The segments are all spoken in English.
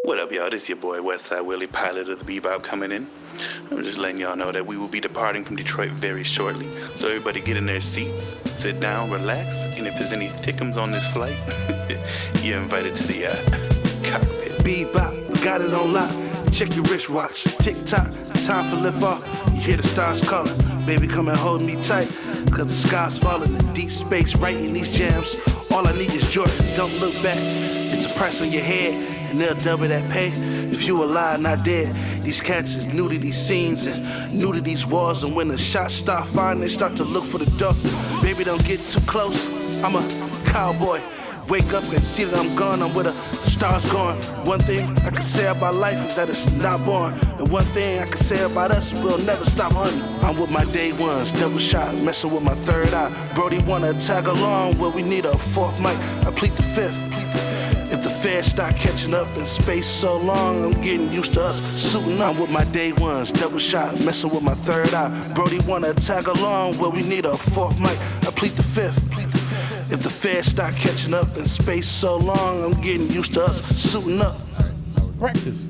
What up, y'all? This your boy Westside Willie, pilot of the Bebop, coming in. I'm just letting y'all know that we will be departing from Detroit very shortly. So everybody get in their seats, sit down, relax, and if there's any thickums on this flight, you're invited to the cockpit. Bebop, we got it on lock. Check your wristwatch. Tick-tock, time for lift off. You hear the stars calling. Baby, come and hold me tight. Cause the sky's falling in deep space, writing these jams. All I need is Jordan, don't look back. It's a price on your head, and they'll double that pay. If you alive, not dead. These cats is new to these scenes and new to these walls. And when the shots start firing, they start to look for the door. Baby, don't get too close. I'm a cowboy. Wake up and see that I'm gone, I'm where the stars going. One thing I can say about life is that it's not born. And one thing I can say about us, we'll never stop hunting. I'm with my day ones, double shot, messing with my third eye. Brody wanna tag along, well we need a fourth mic, I plead the fifth. If the feds start catching up in space so long, I'm getting used to us suiting up with my day ones, double shot, messing with my third eye. Brody wanna tag along, well we need a fourth mic, I plead the fifth. If the feds start catching up in space so long, I'm getting used to us suiting up. Practice.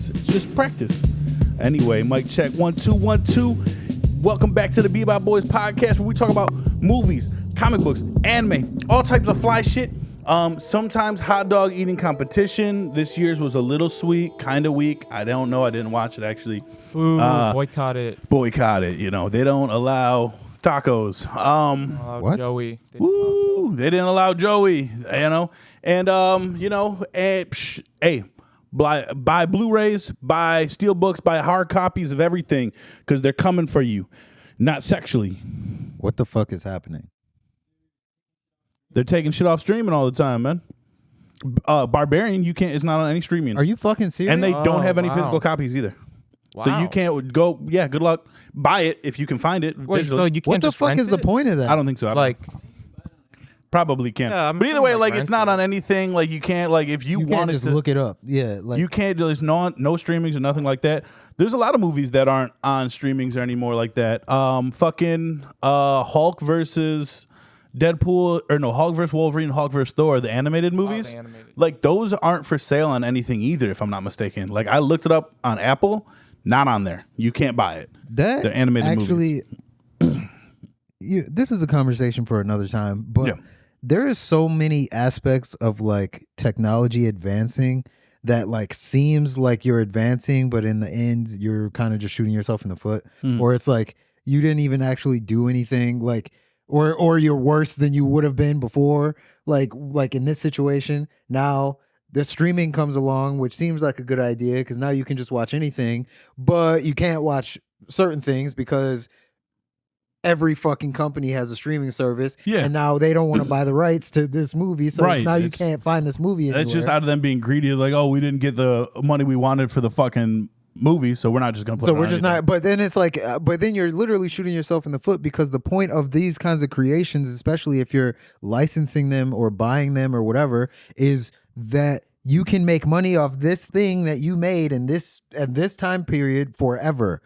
It's just practice. Anyway, mic check 1 2 1 2. Welcome back to the Bebop Boys podcast, where we talk about movies, comic books, anime, all types of fly shit. Sometimes hot dog eating competition. This year's was a little sweet, kind of weak. I don't know. I didn't watch it actually. Ooh, boycott it. Boycott it. You know, they don't allow tacos. What? Joey. Woo! They didn't allow Joey. You know, and hey, buy Blu-rays, buy steelbooks, buy hard copies of everything because they're coming for you, not sexually. What the fuck is happening? They're taking shit off streaming all the time, man. Barbarian, you can't. It's not on any streaming. Are you fucking serious? And they don't have any wow. physical copies either. Wow. So you can't go. Yeah, good luck. Buy it if you can find it. Wait, digitally. so you can't What the just fuck rent is the it? point of that? I don't think so. Like, Probably can. Yeah, I'm but either saying, way, like, like it's rent not it. on anything. Like you can't. Like if you you can't wanted just to look it up. Yeah, like you can't. There's no streamings or nothing like that. There's a lot of movies that aren't on streamings anymore like that. Hulk versus Deadpool, or no, Hulk versus Wolverine, Hulk versus Thor, the animated movies. the animated. Like those aren't for sale on anything either, if I'm not mistaken. Like I looked it up on Apple, not on there. You can't buy it. that They're animated actually. This is a conversation for another time, but Yeah. there is so many aspects of like technology advancing that like seems like you're advancing, but in the end you're kind of just shooting yourself in the foot, or it's like you didn't even actually do anything, like or you're worse than you would have been before. Like in this situation now. The streaming comes along, which seems like a good idea because now you can just watch anything, but you can't watch certain things because every fucking company has a streaming service, Yeah. and now they don't want to buy the rights to this movie, so Right, now you it's- can't find this movie anywhere. That's just out of them being greedy. Like, oh, we didn't get the money we wanted for the fucking movie, so we're not just gonna put So it we're on just anything. not. But then it's like, but then you're literally shooting yourself in the foot because the point of these kinds of creations, especially if you're licensing them or buying them or whatever, is that you can make money off this thing that you made in this at this time period forever.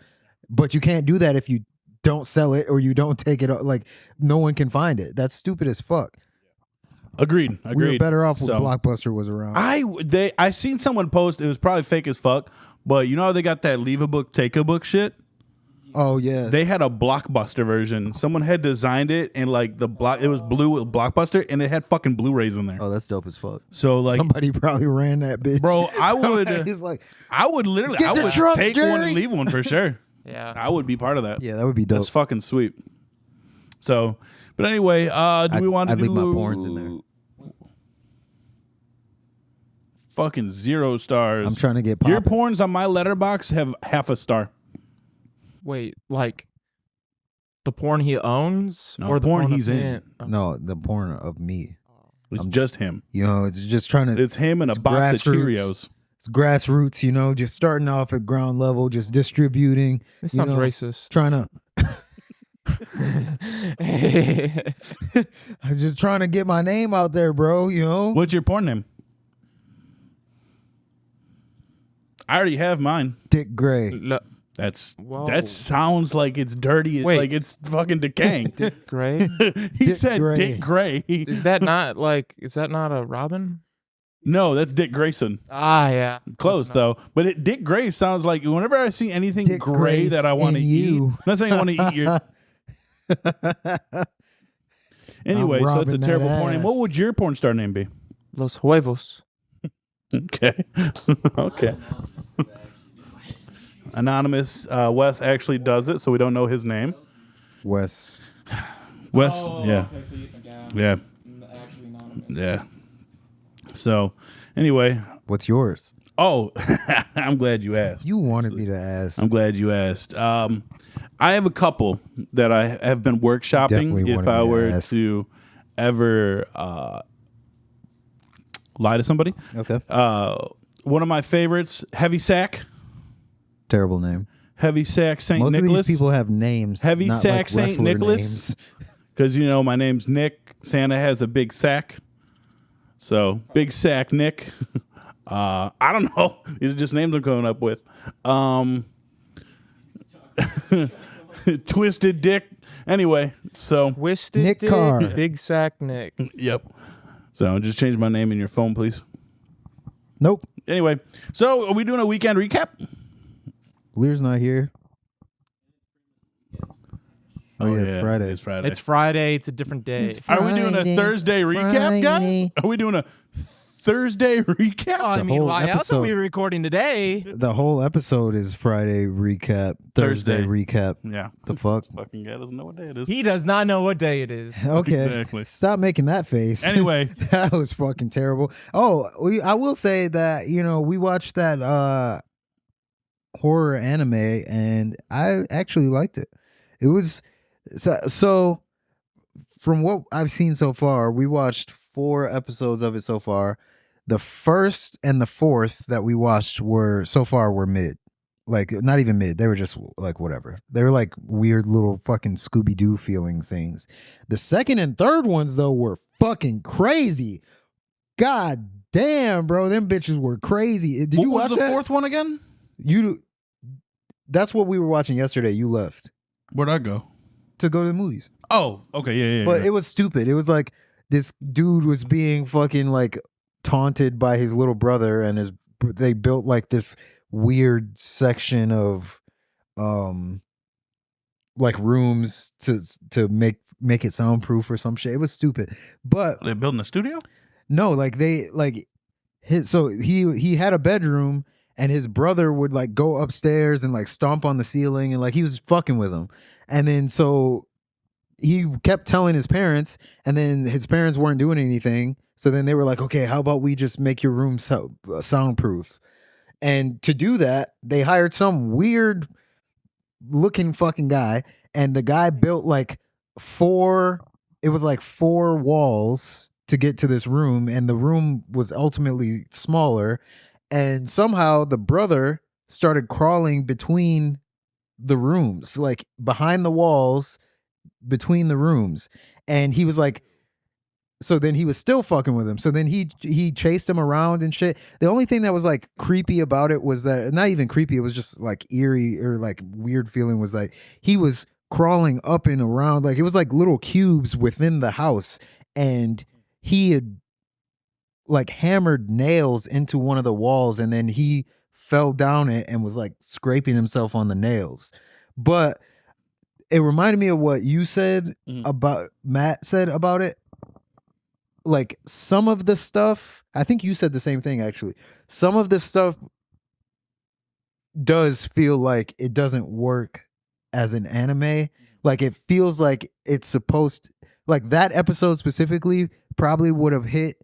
But you can't do that if you don't sell it or you don't take it. Like no one can find it. That's stupid as fuck. Agreed. We were better off when So- Blockbuster was around. I seen someone post, it was probably fake as fuck, but you know how they got that leave a book, take a book shit? Oh yeah. They had a Blockbuster version. Someone had designed it and like it was blue with Blockbuster and it had fucking Blu-rays in there. Oh, that's dope as fuck. So like Somebody probably ran that bitch. bro, I would He's like, I would literally Get I the would truck, take one Jerry. and leave one for sure. Yeah. I would be part of that. yeah, that would be dope. That's fucking sweet. So, but anyway, do we want to I'd do leave my porns in there. Fucking 0 stars. I'm trying to get Your poppin'. porns on my letterbox have half a star. Wait, like the porn he owns No, or the porn porn he's of in. him? No, the porn of me. It's just him. You know, it's just trying to. It's him and a It's box of grassroots. Cheerios. It's grassroots. You know, just starting off at ground level, just distributing. This you sounds know, racist. Trying to. I'm just trying to get my name out there, bro. You know. What's your porn name? I already have mine. Dick Gray. Whoa. That sounds like it's dirty. Wait. Like it's fucking decaying. Dick Gray? He Dick said Gray. Dick Gray. Is that not a Robin? No, that's Dick Grayson. Ah, yeah. Close though, but Dick Gray sounds like whenever I see anything Dick gray Grace that I want to in eat. you. I'm not saying I want to eat your. Anyway, so it's a robbing that terrible porn name. What ass. would your porn star name be? Los Huevos. Okay, okay. Anonymous Wes actually does it, so we don't know his name. Wes. Wes, Oh, yeah, yeah, yeah. So, anyway, What's yours? oh, I'm glad you asked. You wanted me to ask. I'm glad you asked. I have a couple that I have been workshopping. Definitely If wanted I me to were ask. to ever lie to somebody, Okay. one of my favorites, Heavy Sack. Terrible name. Heavy Sack St. Most Nicholas. of these people have names. Heavy not Sack like St. wrestler Nicholas. names. Because, my name's Nick. Santa has a big sack. So, Big Sack Nick. I don't know. These are just names I'm coming up with. Twisted Dick. Anyway, so, Twisted Nick Dick, Carr. Big Sack Nick. yep. So, just change my name in your phone, please. Nope. Anyway, so are we doing a weekend recap? Lear's not here. Oh, yeah, it's Friday. It's Friday. It's Friday. It's a different day. Are we doing a Friday, Thursday recap, guys? Friday. Are we doing a Thursday recap? Oh, I The mean, whole why else are episode. we recording today? The whole episode is Friday recap, Thursday Thursday. recap. Yeah. The fuck? Fucking guy doesn't know what day it is. He does not know what day it is. Okay. Exactly. Stop making that face. Anyway. That was fucking terrible. Oh, I will say that, we watched that horror anime and I actually liked it. It was so from what I've seen so far, we watched 4 episodes of it so far. The first and the fourth that we watched were mid. Like, not even mid. They were just like whatever. They were like weird little fucking Scooby-Doo feeling things. The second and third ones though were fucking crazy. God damn, bro. Them bitches were crazy. Did you What watch was the that? fourth one again? That's what we were watching yesterday. You left Where'd I go? to go to the movies. Oh, okay, yeah. But it was stupid. It was like this dude was being fucking like taunted by his little brother, and they built like this weird section of like rooms to make it soundproof or some shit. It was stupid. But They're building a studio? no, like he had a bedroom and his brother would like go upstairs and like stomp on the ceiling and like he was fucking with him. And then so he kept telling his parents, and then his parents weren't doing anything. So then they were like, okay, how about we just make your room soundproof? And to do that, they hired some weird looking fucking guy, and the guy built like 4 walls to get to this room, and the room was ultimately smaller. And somehow the brother started crawling between the rooms, like behind the walls, between the rooms. And he was like, so then he was still fucking with him. So then he chased him around and shit. The only thing that was like creepy about it was that, not even creepy, it was just like eerie or like weird feeling, was like he was crawling up and around, like it was like little cubes within the house, and he had like hammered nails into one of the walls, and then he fell down it and was like scraping himself on the nails. But it reminded me of what you said about Matt said about it. Like some of the stuff, I think you said the same thing actually. Some of the stuff does feel like it doesn't work as an anime. Like it feels like it's supposed, like that episode specifically probably would have hit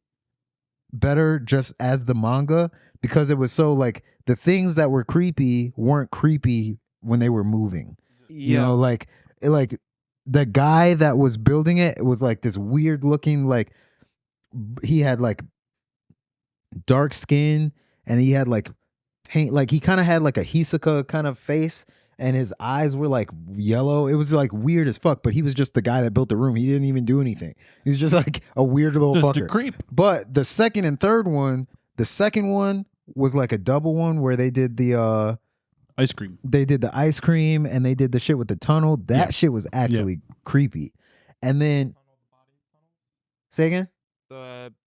better just as the manga, because it was so like the things that were creepy weren't creepy when they were moving. You know, like the guy that was building it was like this weird looking, like he had like dark skin and he had like paint, like he kind of had like a Hisoka kind of face, and his eyes were like yellow. It was like weird as fuck, but he was just the guy that built the room. He didn't even do anything. He was just like a weird little Just fucker. a creep. But the second and third one, the second one was like a double one where they did the Ice cream. they did the ice cream and they did the shit with the tunnel. That shit was actually creepy. And then say again?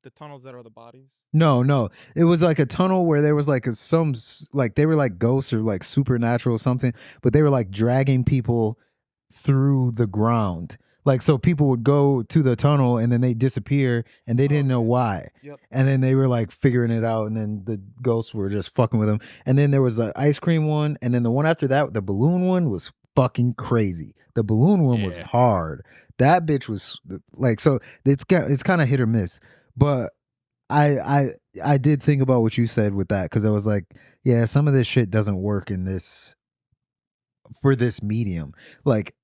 the tunnels that are the bodies? No. It was like a tunnel where there was like like they were like ghosts or like supernatural or something, but they were like dragging people through the ground. Like, so people would go to the tunnel and then they disappear and they didn't know why. Yep. And then they were like figuring it out, and then the ghosts were just fucking with them. And then there was the ice cream one, and then the one after that, the balloon one, was fucking crazy. The balloon one was hard. That bitch was like, so it's kind of hit or miss. But I did think about what you said with that, because I was like, yeah, some of this shit doesn't work for this medium. Like,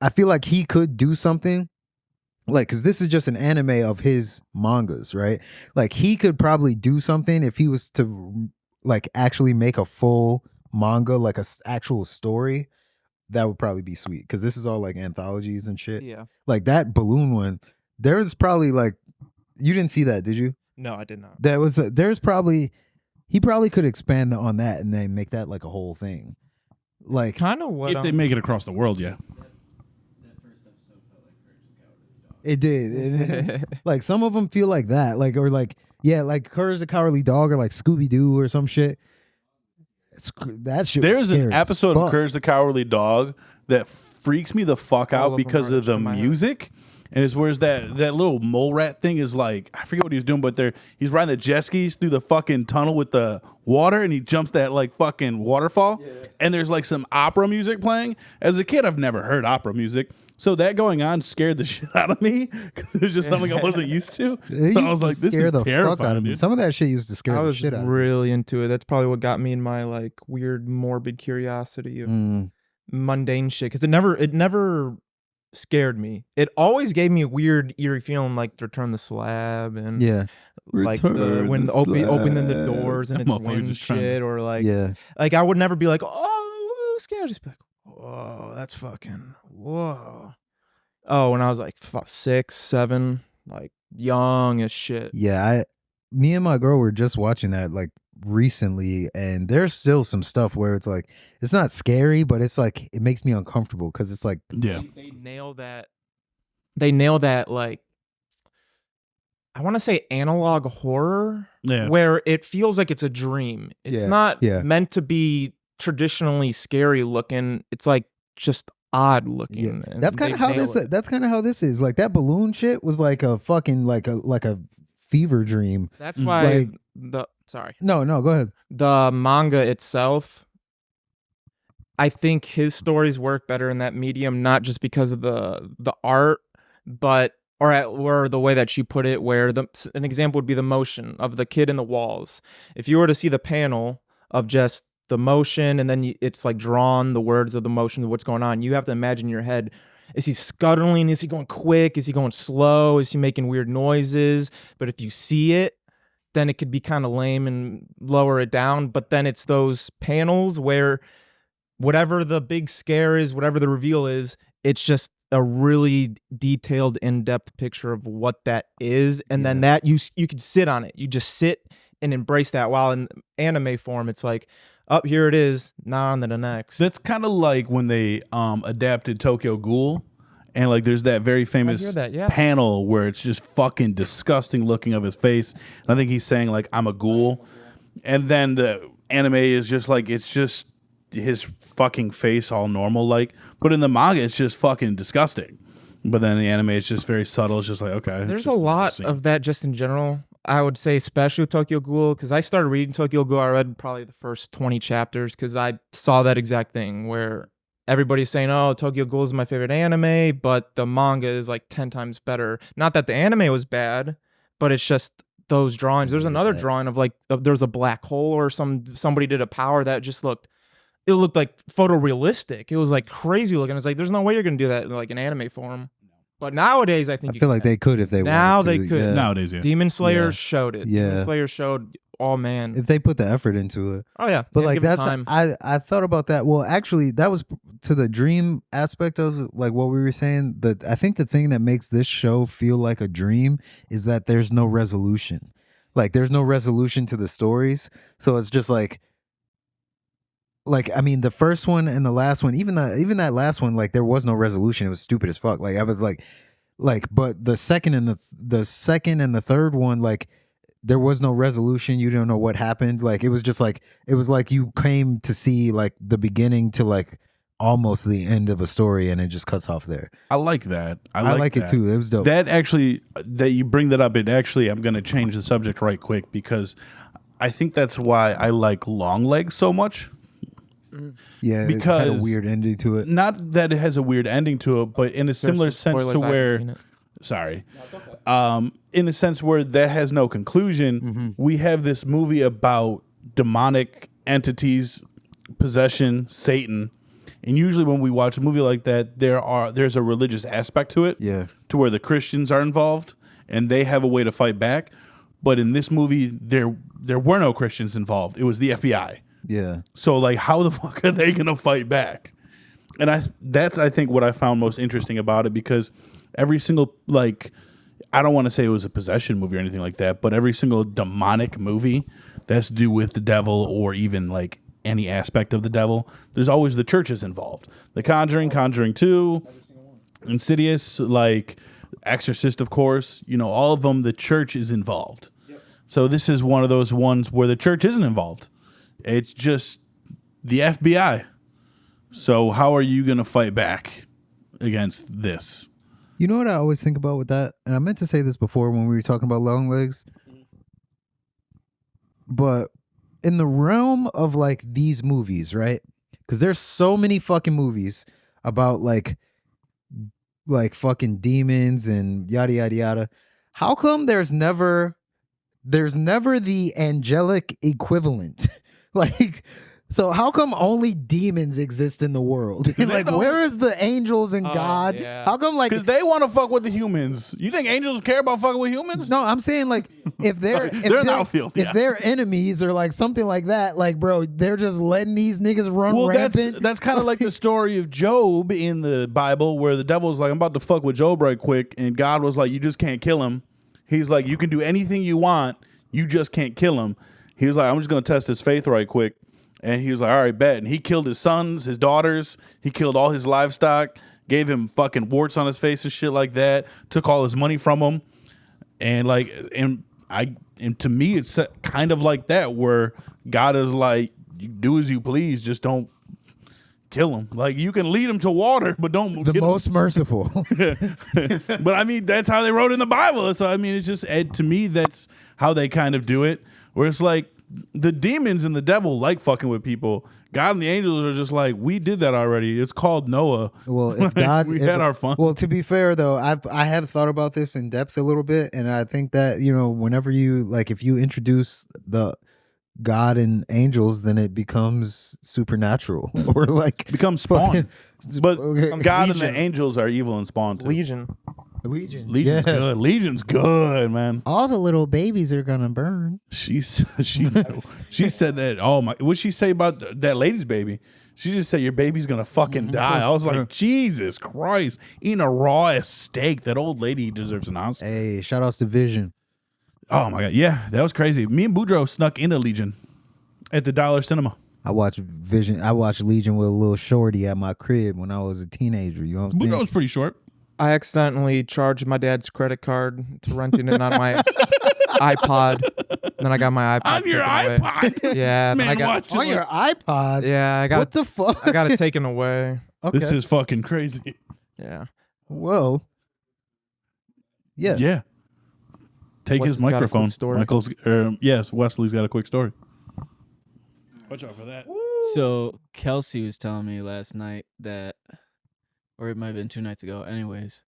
I feel like he could do something, like, because this is just an anime of his mangas, right? Like, he could probably do something if he was to like actually make a full manga, like a actual story. That would probably be sweet, because this is all like anthologies and shit. Yeah. Like that balloon one, there's probably like, you didn't see that, did you? No, I did not. He probably could expand on that and then make that like a whole thing. Like, Kind of what If they make it across the world, yeah. it did. Like, some of them feel like that, like, or like, yeah, like Courage the Cowardly Dog, or like Scooby Doo or some shit. That shit. There's was scary an as episode of fuck. Courage the Cowardly Dog that freaks me the fuck All out of them because are of the in my head. music. And it's where's that little mole rat thing is like, I forget what he was doing, but he's riding the jet skis through the fucking tunnel with the water, and he jumps that like fucking waterfall. Yeah. And there's like some opera music playing. As a kid, I've never heard opera music. So that going on scared the shit out of me, because it was just something I wasn't used to. It So I used was to like, this scare is the fuck terrifying, out of me. dude. Some of that shit used to scare I the was shit out of me. really into it. That's probably what got me in my like weird morbid curiosity of mundane shit, because it never scared me. It always gave me a weird eerie feeling, like Return the Slab, and Yeah. like Return when the opening the Slab. doors and That it's motherfucker wind just trying to- shit, or like Yeah. like I would never be like, oh, scared. I'd just be like, whoa, that's fucking whoa. Oh, when I was like 6, 7, like young as shit. Yeah. Me and my girl were just watching that like recently, and there's still some stuff where it's like, it's not scary, but it's like, it makes me uncomfortable, because it's like, Yeah. They nail that. They nail that, like, I want to say analog horror, Yeah. where it feels like it's a dream. It's not meant to be traditionally scary looking. It's like just odd looking. yeah. and That's kind of they how nail this. it. That's kind of how this is. Like, that balloon shit was like a fucking like a fever dream. That's why like- No, go ahead. the manga itself, I think his stories work better in that medium, not just because of the art, but or the way that you put it, where an example would be the motion of the kid in the walls. If you were to see the panel of just the motion, and then it's like drawn the words of the motion of what's going on, you have to imagine in your head, is he scuttling? Is he going quick? Is he going slow? Is he making weird noises? But if you see it, then it could be kind of lame and lower it down. But then it's those panels where whatever the big scare is, whatever the reveal is, it's just a really detailed, in-depth picture of what that is. And then that you could sit on it. You just sit and embrace that. While in anime form, it's like, up here it is, now on to the next. That's kind of like when they adapted Tokyo Ghoul, and like there's that very famous hear that, yeah. panel where it's just fucking disgusting looking of his face. And I think he's saying like, I'm a ghoul. And then the anime is just like, it's just his fucking face all normal like, but in the manga it's just fucking disgusting. But then the anime is just very subtle. It's just like, okay. There's a lot of that just in general. I would say especially with Tokyo Ghoul, because I started reading Tokyo Ghoul. I read probably the first 20 chapters because I saw that exact thing where everybody's saying, oh, Tokyo Ghoul is my favorite anime, but the manga is like 10 times better. Not that the anime was bad, but it's just those drawings. There's another drawing of like, there's a black hole, or somebody did a power that just looked like photorealistic. It was like crazy looking. It's like, there's no way you're going to do that in like an anime form. But nowadays, I think I feel like they could if they now wanted to. they could. Yeah. Nowadays, yeah. Demon Slayer Yeah. showed it. Yeah. Demon Slayer showed, oh man. If they put the effort into it. Oh yeah. But Yeah, like, give it that's time. I thought about that. Well, actually, that was to the dream aspect of like what we were saying. That I think the thing that makes this show feel like a dream is that there's no resolution. Like, there's no resolution to the stories, so it's just like I mean, the first one and the last one, even that last one, like, there was no resolution. It was stupid as fuck. Like, I was like like, but the second and the third one, like, there was no resolution. You don't know what happened. Like, it was just like, it was like you came to see like the beginning to like almost the end of a story, and it just cuts off there. I like that. I like it that. too. It was dope. That actually, that you bring that up, it actually, I'm going to change the subject right quick because I think that's why I like Long Legs so much. Yeah, because it had a weird ending to it. Not that it has a weird ending to it, but in a similar sense to where, in a sense where that has no conclusion. We have this movie about demonic entities, possession, Satan, and usually when we watch a movie like that, there's a religious aspect to it, to where the Christians are involved and they have a way to fight back. But in this movie, there were no Christians involved. It was the FBI. Yeah. So like, how the fuck are they gonna fight back? And that's I think what I found most interesting about it, because every single, like, I don't want to say it was a possession movie or anything like that, but every single demonic movie that's to do with the devil or even like any aspect of the devil, there's always the churches involved. The Conjuring, Conjuring 2, Insidious, like Exorcist, of course, you know, all of them, the church is involved. So this is one of those ones where the church isn't involved. It's just the FBI. So how are you going to fight back against this? You know what I always think about with that? And I meant to say this before when we were talking about Long Legs. But in the realm of like these movies, right? Because there's so many fucking movies about like fucking demons and yada yada yada. How come there's never the angelic equivalent? Like, so how come only demons exist in the world? Like, where is the angels and God? Yeah. How come, like, Because they want to fuck with the humans. You think angels care about fucking with humans? no, I'm saying, like, if they're They're in the outfield, if yeah. they're enemies or like something like that, like, bro, they're just letting these niggas run Well, rampant. that's kind of like the story of Job in the Bible, where the devil was like, I'm about to fuck with Job right quick, and God was like, you just can't kill him. He's like, you can do anything you want, you just can't kill him. He was like, I'm just going to test his faith right quick. And he was like, all right, bet. And he killed his sons, his daughters. He killed all his livestock, gave him fucking warts on his face and shit like that, took all his money from him. And like, and to me, it's kind of like that, where God is like, you do as you please, just don't kill him. Like, you can lead him to water, but don't the kill most him. merciful. But I mean, that's how they wrote in the Bible. So I mean, it's just, to me, that's how they kind of do it, where it's like the demons and the devil like fucking with people. God and the angels are just like, we did that already. It's called Noah. Well, if God, we had our fun. Well, to be fair though, I have thought about this in depth a little bit, and I think that, you know, whenever you, like, if you introduce the God and angels, then it becomes supernatural or like Becomes Spawn. But Okay. God Legion. and the angels are evil and Spawn too. Legion. Legion. Legion's Yeah. good. Legion's good, man. All the little babies are gonna burn. She said that. Oh my! What'd she say about that lady's baby? She just said your baby's gonna fucking die. I was like, Jesus Christ! Eating a raw ass steak. That old lady deserves an Oscar. Hey, shout outs to Vision. Oh my god, yeah, that was crazy. Me and Boudreaux snuck into Legion at the Dollar Cinema. I watched Vision. I watched Legion with a little shorty at my crib when I was a teenager. You know what I'm saying? Boudreaux was pretty short. I accidentally charged my dad's credit card to renting it on my iPod. Then I got my iPod On your taken away. iPod. Yeah, then Man, I got watch it On your iPod. yeah, I got What the fuck? I got it taken away. Okay. This is fucking crazy. Yeah. Well. Yeah. Yeah. Take What's his got a quick microphone. story? Michael's. Yes, Wesley's got a quick story. Watch out for that. So Kelsey was telling me last night that, or it might have been 2 nights ago. Anyways,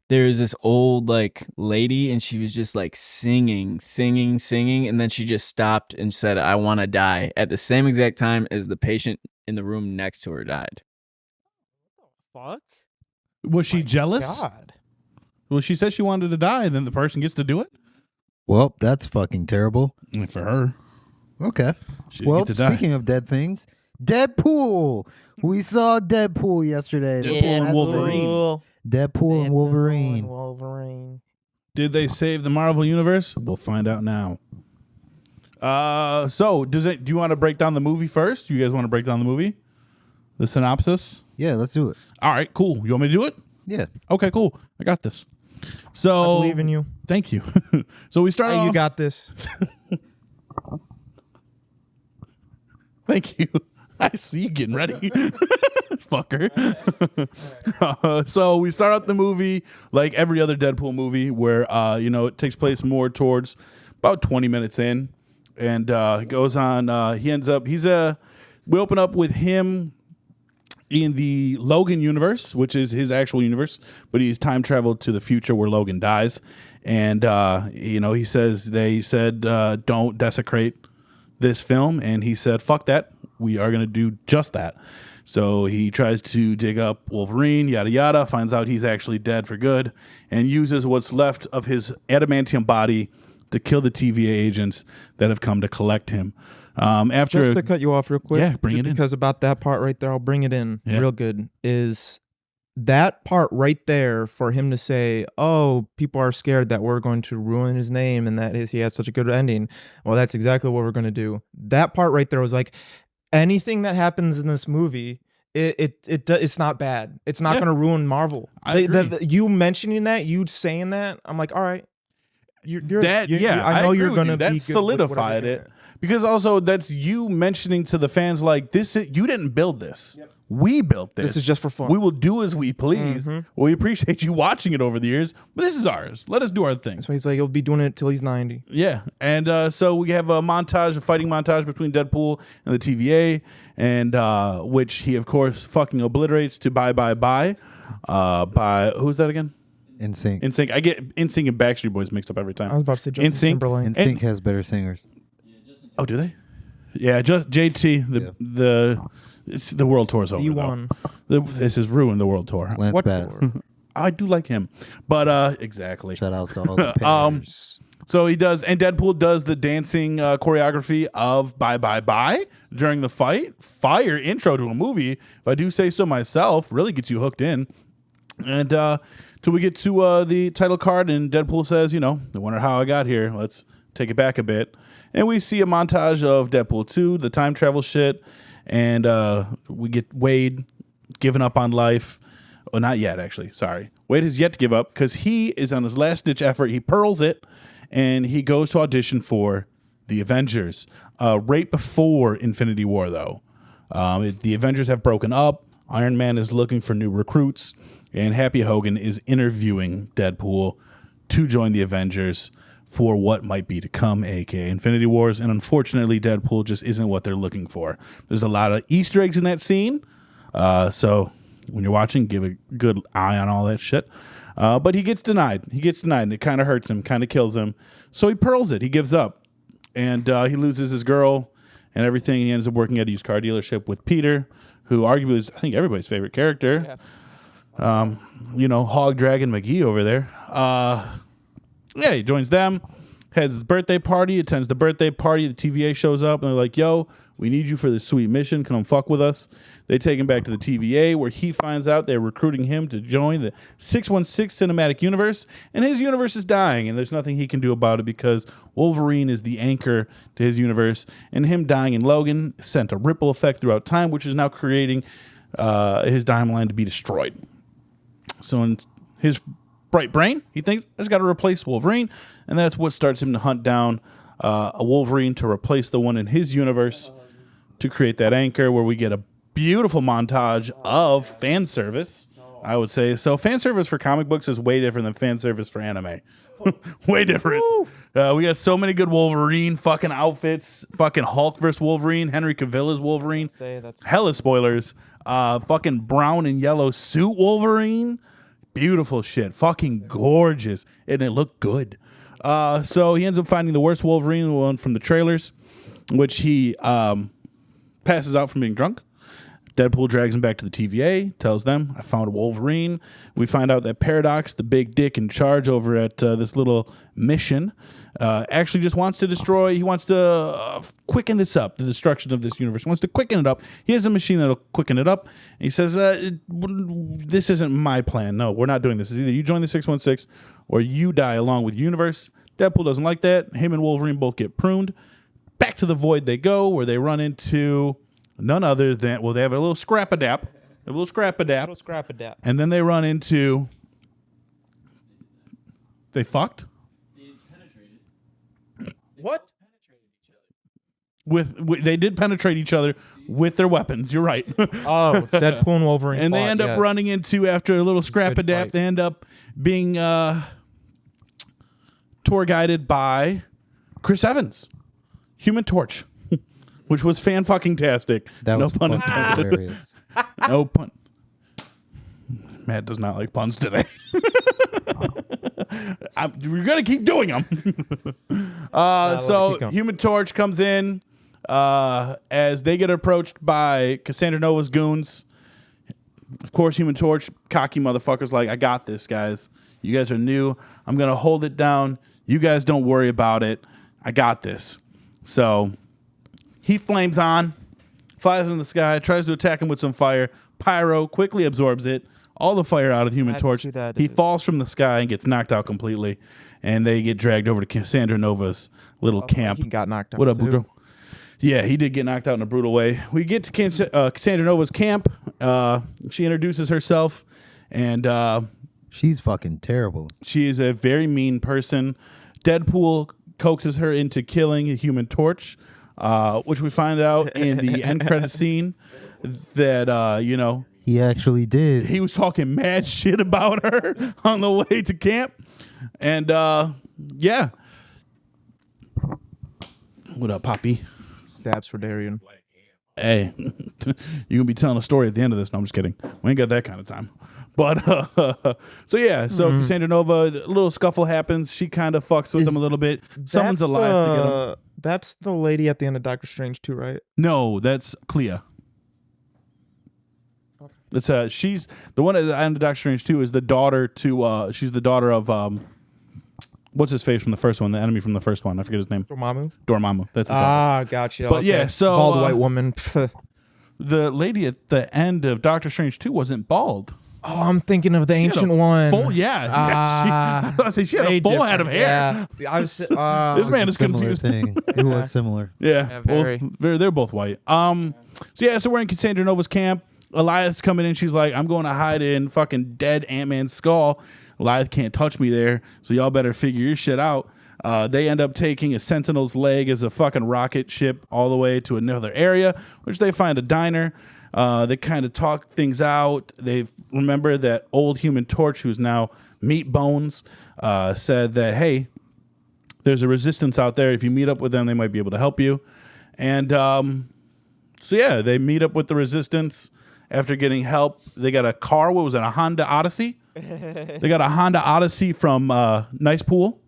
there was this old like lady, and she was just like singing, and then she just stopped and said, "I want to die," at the same exact time as the patient in the room next to her died. Fuck. Was she jealous? God. Well, she said she wanted to die, and then the person gets to do it. Well, that's fucking terrible. And for her, Okay. she Well, get to die. speaking of dead things, Deadpool. We saw Deadpool yesterday. Deadpool and That's Wolverine. it. Deadpool and Wolverine. Wolverine. Did they save the Marvel universe? We'll find out now. So do you want to break down the movie first? You guys want to break down the movie? The synopsis? Yeah, let's do it. All right, cool. You want me to do it? Yeah. Okay, cool. I got this. So I believe in you. Thank you. So we start off. You got this. Thank you. I see you getting ready. Fucker. So we start out the movie like every other Deadpool movie where, it takes place more towards about 20 minutes in. And it goes on. We open up with him in the Logan universe, which is his actual universe, but he's time traveled to the future where Logan dies. And, they said, don't desecrate this film. And he said, fuck that. We are going to do just that. So he tries to dig up Wolverine, yada, yada, finds out he's actually dead for good, and uses what's left of his adamantium body to kill the TVA agents that have come to collect him. Just to cut you off real quick. Yeah, bring it in. Because about that part right there, I'll bring it in Yeah. real good, is that part right there for him to say, oh, people are scared that we're going to ruin his name and that he had such a good ending. Well, that's exactly what we're going to do. That part right there was like, anything that happens in this movie, it's not bad. It's not going to ruin Marvel. I agree. You mentioning that, you saying that, I'm like, all right. I know agree you're with going to you. be That good solidified with it. Because also that's you mentioning to the fans like you didn't build this. Yep. We built this. This is just for fun. We will do as we please. Mm-hmm. We appreciate you watching it over the years, but this is ours. Let us do our thing. So he's like, he'll be doing it till he's 90. Yeah, and so we have a fighting montage between Deadpool and the TVA, and which he of course fucking obliterates to Bye Bye Bye, by who's that again? NSYNC. NSYNC. I get NSYNC and Backstreet Boys mixed up every time. I was about to say Justin NSYNC. Timberlake. NSYNC has better singers. Oh, do they? Yeah, just JT. It's the world tour's over. E1. This has ruined the world tour. Lance What Bass. tour? I do like him, but exactly. Shout outs to all the players. So he does, and Deadpool does the dancing choreography of Bye Bye Bye during the fight. Fire intro to a movie, if I do say so myself. Really gets you hooked in. And till we get to the title card, and Deadpool says, I wonder how I got here. Let's take it back a bit. And we see a montage of Deadpool 2, the time travel shit, and we get Wade giving up on life. Oh, not yet, actually. Sorry. Wade has yet to give up because he is on his last-ditch effort. He pearls it, and he goes to audition for the Avengers. Right before Infinity War, though. The Avengers have broken up. Iron Man is looking for new recruits, and Happy Hogan is interviewing Deadpool to join the Avengers for what might be to come, aka Infinity Wars. And unfortunately, Deadpool just isn't what they're looking for. There's a lot of Easter eggs in that scene. So when you're watching, give a good eye on all that shit. But he gets denied. And it kind of hurts him, kind of kills him. So he pearls it. He gives up. And he loses his girl and everything. He ends up working at a used car dealership with Peter, who arguably is, I think, everybody's favorite character. Yeah. Hog Dragon McGee over there. He joins them, has his birthday party, attends the birthday party. The TVA shows up, and they're like, yo, we need you for this sweet mission. Come fuck with us. They take him back to the TVA, where he finds out they're recruiting him to join the 616 cinematic universe, and his universe is dying, and there's nothing he can do about it because Wolverine is the anchor to his universe, and him dying in Logan sent a ripple effect throughout time, which is now creating his timeline to be destroyed. So in his bright brain, he thinks he's got to replace Wolverine, and that's what starts him to hunt down a Wolverine to replace the one in his universe to create that anchor, where we get a beautiful montage of fan service, I would say. So fan service for comic books is way different than fan service for anime. Way different. We got so many good Wolverine fucking outfits. Fucking Hulk versus Wolverine. Henry Cavill is Wolverine. Hella spoilers. Fucking brown and yellow suit Wolverine. Beautiful shit. Fucking gorgeous. And it looked good. So he ends up finding the worst Wolverine, the one from the trailers, which he passes out from being drunk. Deadpool drags him back to the TVA, tells them, I found a Wolverine. We find out that Paradox, the big dick in charge over at this little mission, actually just wants to destroy, he wants to quicken this up, the destruction of this universe. He wants to quicken it up. He has a machine that'll quicken it up. And he says, this isn't my plan. No, we're not doing this. It's either you join the 616 or you die along with the universe. Deadpool doesn't like that. Him and Wolverine both get pruned. Back to the Void they go, where they run into none other than, well, they have a little scrap-a-dap. And then they run into They fucked? What? They did penetrate each other with their weapons. You're right. Oh, Deadpool and Wolverine. And they fought, end up yes. running into, after a little scrap good adapt, fight. they end up being tour guided by Chris Evans, Human Torch, which was fan-fucking-tastic. That no was pun fucking intended. hilarious. No pun. Matt does not like puns today. We're going to keep doing them. So keep going. Human Torch comes in as they get approached by Cassandra Nova's goons. Of course, Human Torch, cocky motherfuckers, like, I got this, guys. You guys are new. I'm going to hold it down. You guys don't worry about it. I got this. So he flames on, flies in the sky, tries to attack him with some fire. Pyro quickly absorbs it. All the fire out of Human Had to Torch. see that, He dude. falls from the sky and gets knocked out completely. And they get dragged over to Cassandra Nova's little camp. He got knocked out. What up, too. Boudreaux? Yeah, he did get knocked out in a brutal way. We get to Cassandra Nova's camp. She introduces herself, and She's fucking terrible. she is a very mean person. Deadpool coaxes her into killing a Human Torch, which we find out in the end credit scene that, He actually did. he was talking mad shit about her on the way to camp. And, yeah. What up, Poppy? Stabs for Darian. Hey, you're gonna be telling a story at the end of this. No, I'm just kidding. We ain't got that kind of time. But so yeah, so Cassandra Nova, a little scuffle happens. She kind of fucks with them a little bit. Someone's That's alive to get them. That's the lady at the end of Doctor Strange too, right? No, that's Clea. That's she's the one at the end of Doctor Strange 2 is the daughter to she's the daughter of what's his face from the first one, the enemy from the first one. I forget his name. Dormammu. Dormammu. That's his daughter. Ah, gotcha. But yeah, so, bald white woman. The lady at the end of Doctor Strange 2 wasn't bald. Oh, I'm thinking of the She had ancient a one. Full, yeah. I say she had a Way full head of different. hair. Yeah, I was. This man is Similar confused. thing. It was similar. Yeah, very. they're both white. So we're in Cassandra Nova's camp. Elias coming in. She's like, I'm going to hide in fucking dead Ant-Man's skull. Elias can't touch me there, so y'all better figure your shit out. They end up taking a Sentinel's leg as a fucking rocket ship all the way to another area, which they find a diner. They kind of talk things out. They remember that old Human Torch, who's now Meat Bones, said that, hey, there's a resistance out there. If you meet up with them, they might be able to help you. And so, yeah, they meet up with the resistance after getting help. They got a car. What was it, a Honda Odyssey? They got a Honda Odyssey from Nice Pool,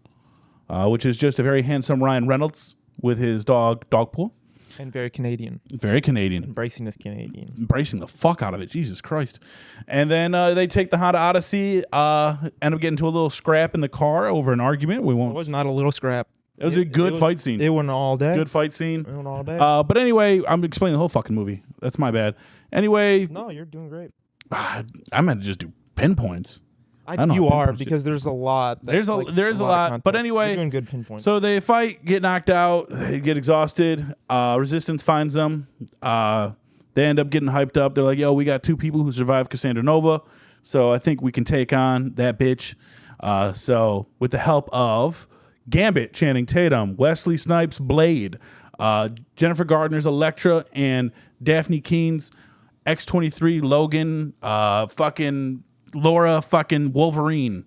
which is just a very handsome Ryan Reynolds with his dog, Dogpool. And very Canadian. Very Canadian. Embracing this Canadian. Embracing the fuck out of it. Jesus Christ. And then they take the Honda Odyssey, end up getting into a little scrap in the car over an argument. We It won't. was not a little scrap. It was a good fight scene. It went all day. Good fight scene. It went all day. But anyway, I'm explaining the whole fucking movie. That's my bad. Anyway, no, you're doing great. I meant to just do pinpoints. I don't know You how to are pinpoint shit. because there's a lot. There's a That's like there's a lot. of But context. anyway, You're doing good pinpoints. so they fight, get knocked out, they get exhausted. Resistance finds them. They end up getting hyped up. They're like, yo, we got 2 people who survived Cassandra Nova, so I think we can take on that bitch. So with the help of Gambit, Channing Tatum, Wesley Snipes, Blade, Jennifer Gardner's Elektra, and Daphne Keene's X-23 Logan, fucking Laura fucking Wolverine.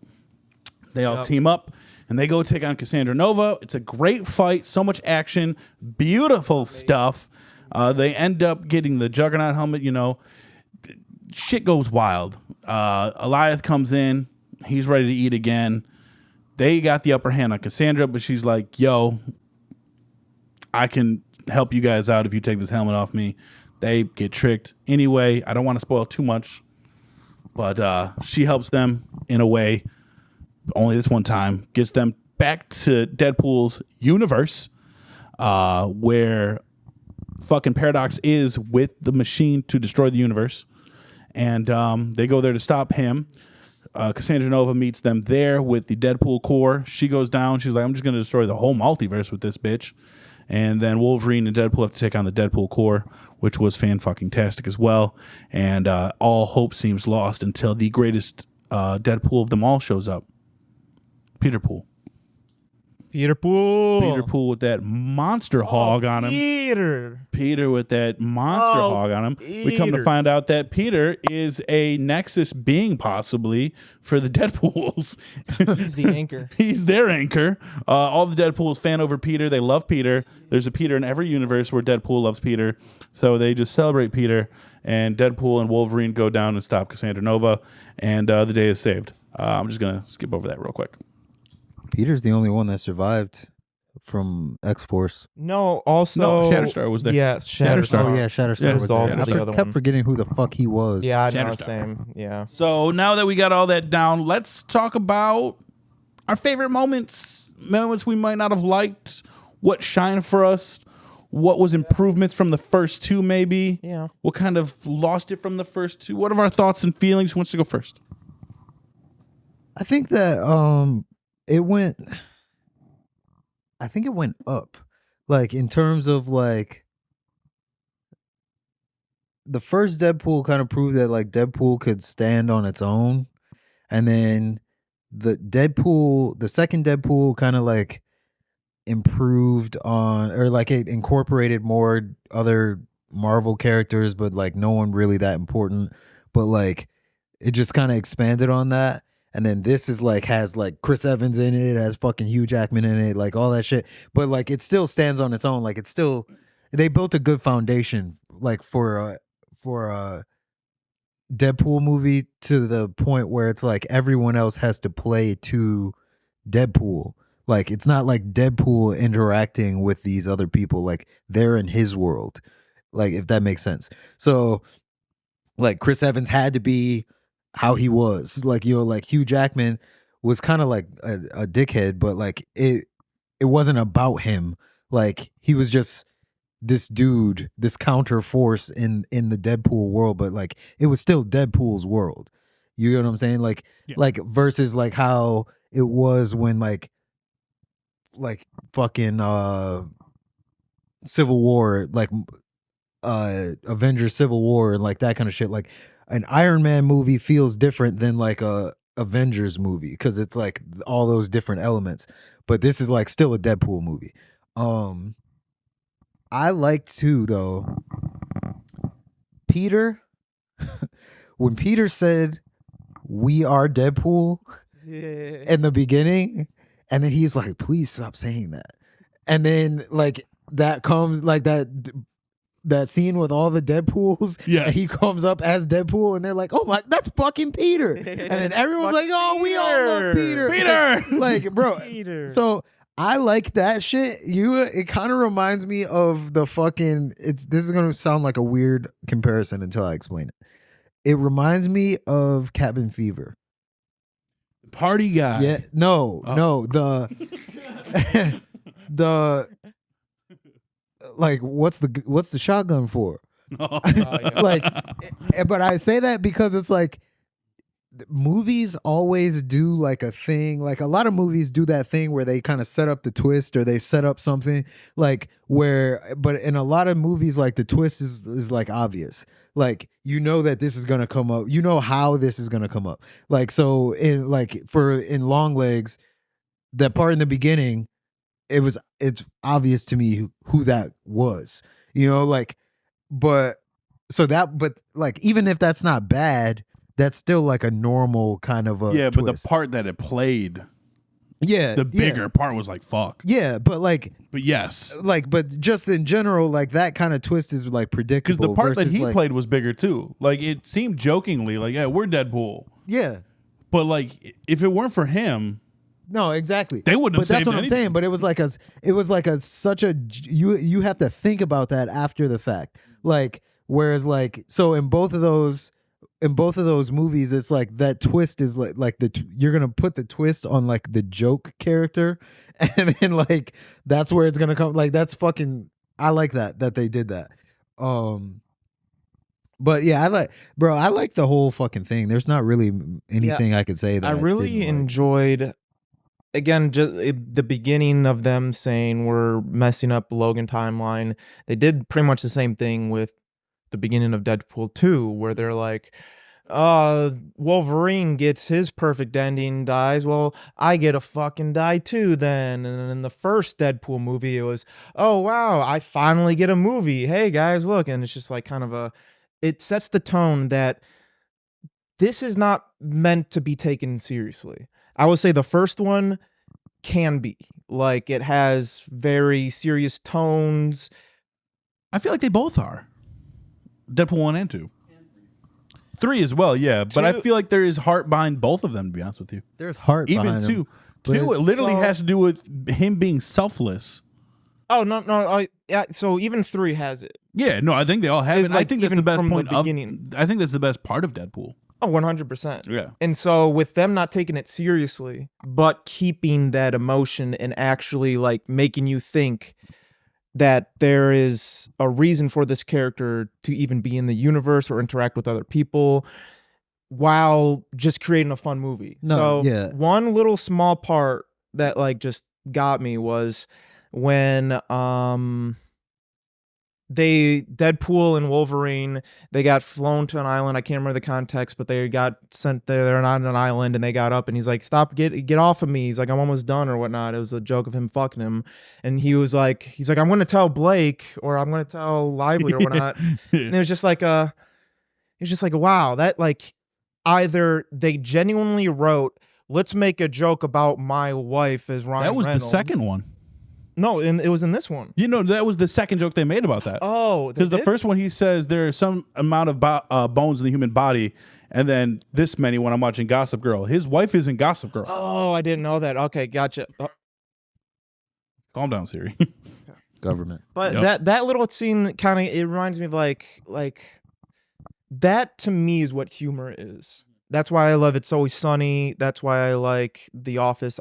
They all team up and they go take on Cassandra Nova. It's a great fight, so much action, beautiful stuff. They end up getting the Juggernaut helmet, shit goes wild. Elias comes in, he's ready to eat again. They got the upper hand on Cassandra, but she's like, yo, I can help you guys out if you take this helmet off me. They get tricked. Anyway, I don't want to spoil too much, but she helps them in a way, only this one time, gets them back to Deadpool's universe, where fucking Paradox is with the machine to destroy the universe. And they go there to stop him. Cassandra Nova meets them there with the Deadpool core. She goes down. She's like, I'm just going to destroy the whole multiverse with this bitch. And then Wolverine and Deadpool have to take on the Deadpool core, which was fan-fucking-tastic as well. And all hope seems lost until the greatest Deadpool of them all shows up. Peter Pool. Peter Pool. Peter Pool with that monster hog on him. Peter with that monster hog on him. We come to Peter. find out that Peter is a Nexus being, possibly, for the Deadpools. He's the anchor. He's their anchor. All the Deadpools fan over Peter. They love Peter. There's a Peter in every universe where Deadpool loves Peter. So they just celebrate Peter. And Deadpool and Wolverine go down and stop Cassandra Nova. And the day is saved. I'm just going to skip over that real quick. Peter's the only one that survived from X-Force. No, also No, Shatterstar was there. Yeah, Shatterstar. Oh yeah, Shatterstar Yeah, was there. also I the other kept one. forgetting who the fuck he was. Yeah, I know, Shatterstar. same. Yeah. So now that we got all that down, let's talk about our favorite moments. Moments we might not have liked. What shined for us. What was improvements from the first two, maybe. Yeah. What kind of lost it from the first two. What are our thoughts and feelings? Who wants to go first? I think that it went up. Like in terms of like the first Deadpool kind of proved that like Deadpool could stand on its own. And then the second Deadpool kind of like improved on, or like it incorporated more other Marvel characters, but like no one really that important. But like it just kind of expanded on that. And then this is like has like Chris Evans in it, has fucking Hugh Jackman in it, like all that shit. But like it still stands on its own. Like it's still, they built a good foundation like for a Deadpool movie, to the point where it's like everyone else has to play to Deadpool. Like it's not like Deadpool interacting with these other people. Like they're in his world. Like if that makes sense. So like Chris Evans had to be how he was, like, you know, like Hugh Jackman was kind of like a dickhead, but like it wasn't about him. Like he was just this dude, this counter force in the Deadpool world, but like it was still Deadpool's world. You know what I'm saying? Like like versus like how it was when like fucking Civil War, like Avengers Civil War and like that kind of shit. Like an Iron Man movie feels different than like a Avengers movie because it's like all those different elements. But this is like still a Deadpool movie. I like too though Peter when Peter said we are Deadpool in the beginning, and then he's like, please stop saying that. And then like that comes like that scene with all the Deadpools. Yeah. And he comes up as Deadpool and they're like, oh my, that's fucking Peter. And then everyone's like, oh, we all love Peter. Peter! Like, bro. Peter. So I like that shit. It kind of reminds me of the fucking, this is going to sound like a weird comparison until I explain it. It reminds me of Cabin Fever. Party guy. Yeah. No, the like what's the shotgun for? Like, but I say that because it's like movies always do like a thing, like a lot of movies do that thing where they kind of set up the twist, or they set up something like where, but in a lot of movies like the twist is like obvious, like you know that this is gonna come up, you know how this is gonna come up. Like so in Long Legs, that part in the beginning, it's obvious to me who that was, you know, like, but like even if that's not bad, that's still like a normal kind of a but the twist. part that it played, the bigger part was like fuck. But Yes, but just in general, like that kind of twist is like predictable. because the part that versus, he like, played was bigger too. Like it seemed jokingly like, yeah, we're Deadpool, yeah. but like if it weren't for him, No, exactly. They wouldn't have But that's saved what I'm anything. saying. But it was like such a you have to think about that after the fact. Like whereas like so in both of those movies, it's like that twist is like you're gonna put the twist on like the joke character, and then like that's where it's gonna come. Like that's fucking. I like that they did that. But yeah, I like the whole fucking thing. There's not really anything I could say that I really didn't like. enjoyed, again, just the beginning of them saying we're messing up the Logan timeline. They did pretty much the same thing with the beginning of Deadpool 2, where they're like, Wolverine gets his perfect ending, dies. Well, I get a fucking die too then. And then in the first Deadpool movie, it was, oh wow, I finally get a movie. Hey guys, look. And it's just like kind of it sets the tone that this is not meant to be taken seriously. I would say the first one can be. Like, it has very serious tones. I feel like they both are. Deadpool 1 and 2. 3 as well, yeah. But I feel like there is heart behind both of them, to be honest with you. There's heart Even behind 2. them, 2, it literally so- has to do with him being selfless. Oh, no. Yeah, so even 3 has it. Yeah, no, I think they all have it. It's And I like think that's even the best from the point of. beginning. I think that's the best part of Deadpool. Oh, 100%. Yeah. And so with them not taking it seriously, but keeping that emotion and actually like making you think that there is a reason for this character to even be in the universe or interact with other people while just creating a fun movie. No, so yeah. one little small part that like just got me was when Deadpool and Wolverine, they got flown to an island. I can't remember the context, but they got sent there. They're on an island, and they got up, and he's like, "Stop! Get off of me!" He's like, "I'm almost done," or whatnot. It was a joke of him fucking him, and he's like, "I'm going to tell Blake, or I'm going to tell Lively, or whatnot." And it was just like wow, that like either they genuinely wrote, "Let's make a joke about my wife as Ryan That was Reynolds." the second one. No, and it was in this one. You know, that was the second joke they made about that. Oh, they Because the did? first one, he says there is some amount of bones in the human body, and then this many when I'm watching Gossip Girl. His wife is in Gossip Girl. Oh, I didn't know that. Okay, gotcha. Calm down, Siri. Government. But Yep. that little scene kind of, it reminds me of like that to me is what humor is. That's why I love It's Always Sunny. That's why I like The Office.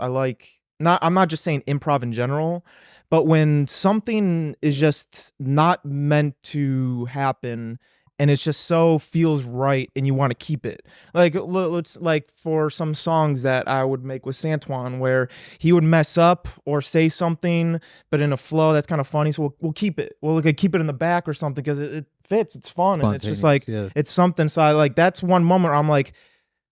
I'm not just saying improv in general, but when something is just not meant to happen and it's just so feels right and you want to keep it. Like let's like for some songs that I would make with Santuan where he would mess up or say something, but in a flow that's kind of funny. So we'll keep it. We'll keep it in the back or something because it fits. It's fun. And it's just like, Spontaneous, yeah. it's something. So I like, that's one moment where I'm like,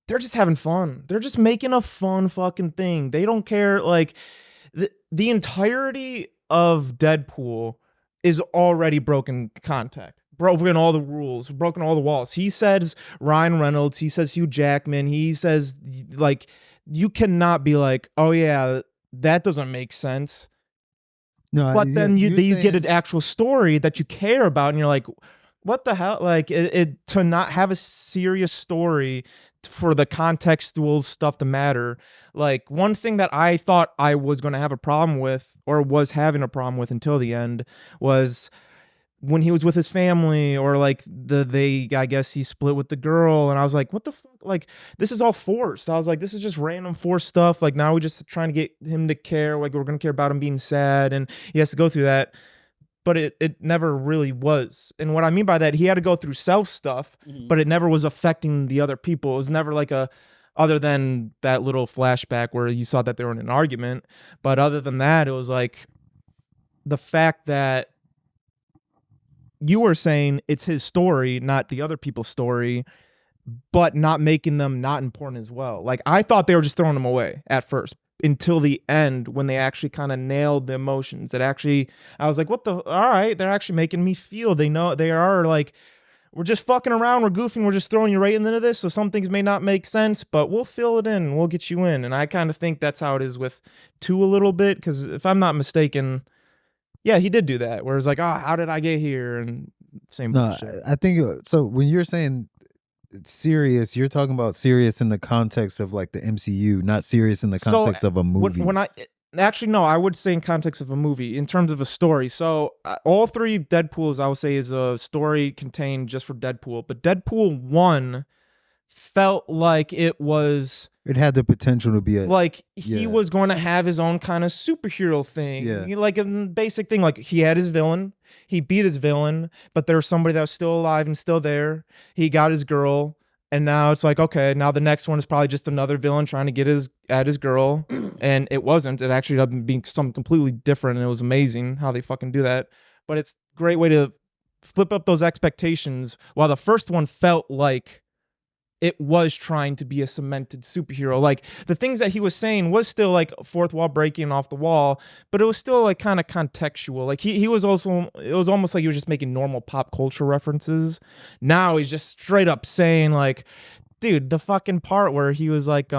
they're just having fun. They're just making a fun fucking thing. They don't care. Like the entirety of Deadpool is already broken contact, broken all the rules, broken all the walls. He says Ryan Reynolds. He says Hugh Jackman. He says like, you cannot be like, oh yeah, that doesn't make sense. No, But then you get saying- an actual story that you care about, and you're like, what the hell? Like it to not have a serious story for the contextual stuff to matter. Like one thing that I thought I was going to have a problem with, or was having a problem with until the end, was when he was with his family, or like I guess he split with the girl, and I was like, what the fuck? Like this is all forced. I was like, this is just random forced stuff. Like now we're just trying to get him to care. Like we're gonna care about him being sad, and he has to go through that. But it never really was. And what I mean by that, he had to go through self stuff, but it never was affecting the other people. It was never like other than that little flashback where you saw that they were in an argument. But other than that, it was like the fact that you were saying it's his story, not the other people's story, but not making them not important as well. Like I thought they were just throwing them away at first, until the end when they actually kind of nailed the emotions. I was like, what the, all right, they're actually making me feel. They know, they are like, we're just fucking around, we're goofing, we're just throwing you right into this. So some things may not make sense, but we'll fill it in, we'll get you in. And I kind of think that's how it is with 2 a little bit, because if I'm not mistaken, yeah, he did do that. Where it's like, oh, how did I get here? And same No, bullshit. I think so. When you're saying it's serious, you're talking about serious in the context of like the MCU, not serious in the context of a movie. When actually, no, I would say in context of a movie, in terms of a story. So all 3 Deadpools, I would say, is a story contained just for Deadpool. But Deadpool 1 felt like it had the potential to be a like he yeah. was going to have his own kind of superhero thing. Yeah. Like a basic thing. Like he had his villain, he beat his villain, but there was somebody that was still alive and still there. He got his girl, and now it's like, okay, now the next one is probably just another villain trying to get at his girl. And it wasn't. It actually ended up being something completely different, and it was amazing how they fucking do that. But it's a great way to flip up those expectations, while the first one felt like it was trying to be a cemented superhero. Like the things that he was saying was still like fourth wall breaking off the wall, but it was still like kind of contextual. Like he was also, it was almost like he was just making normal pop culture references. Now he's just straight up saying like, dude, the fucking part where he was like,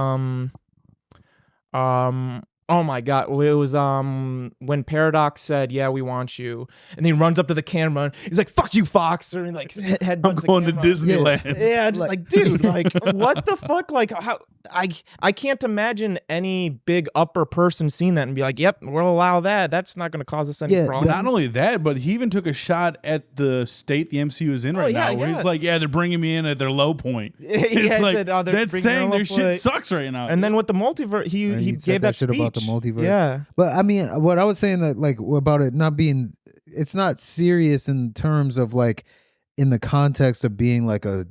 oh my god, it was when Paradox said, "Yeah, we want you," and then he runs up to the camera and he's like, "Fuck you, Fox," or like headbutts I'm going to the camera. Disneyland. Yeah, just like, dude, like what the fuck? Like how I can't imagine any big upper person seeing that and be like, "Yep, we'll allow that. That's not going to cause us any Yeah, problems." Not only that, but he even took a shot at the state the MCU is in right yeah, now, where yeah. he's like, "Yeah, they're bringing me in at their low point." Yeah, It's like, said, "Oh, they're that's bringing saying it their up, shit like-" sucks right now. And then with the multiverse, he said gave that shit speech about the multiverse. Yeah. But I mean, what I was saying that like about it not being, it's not serious in terms of like in the context of being like a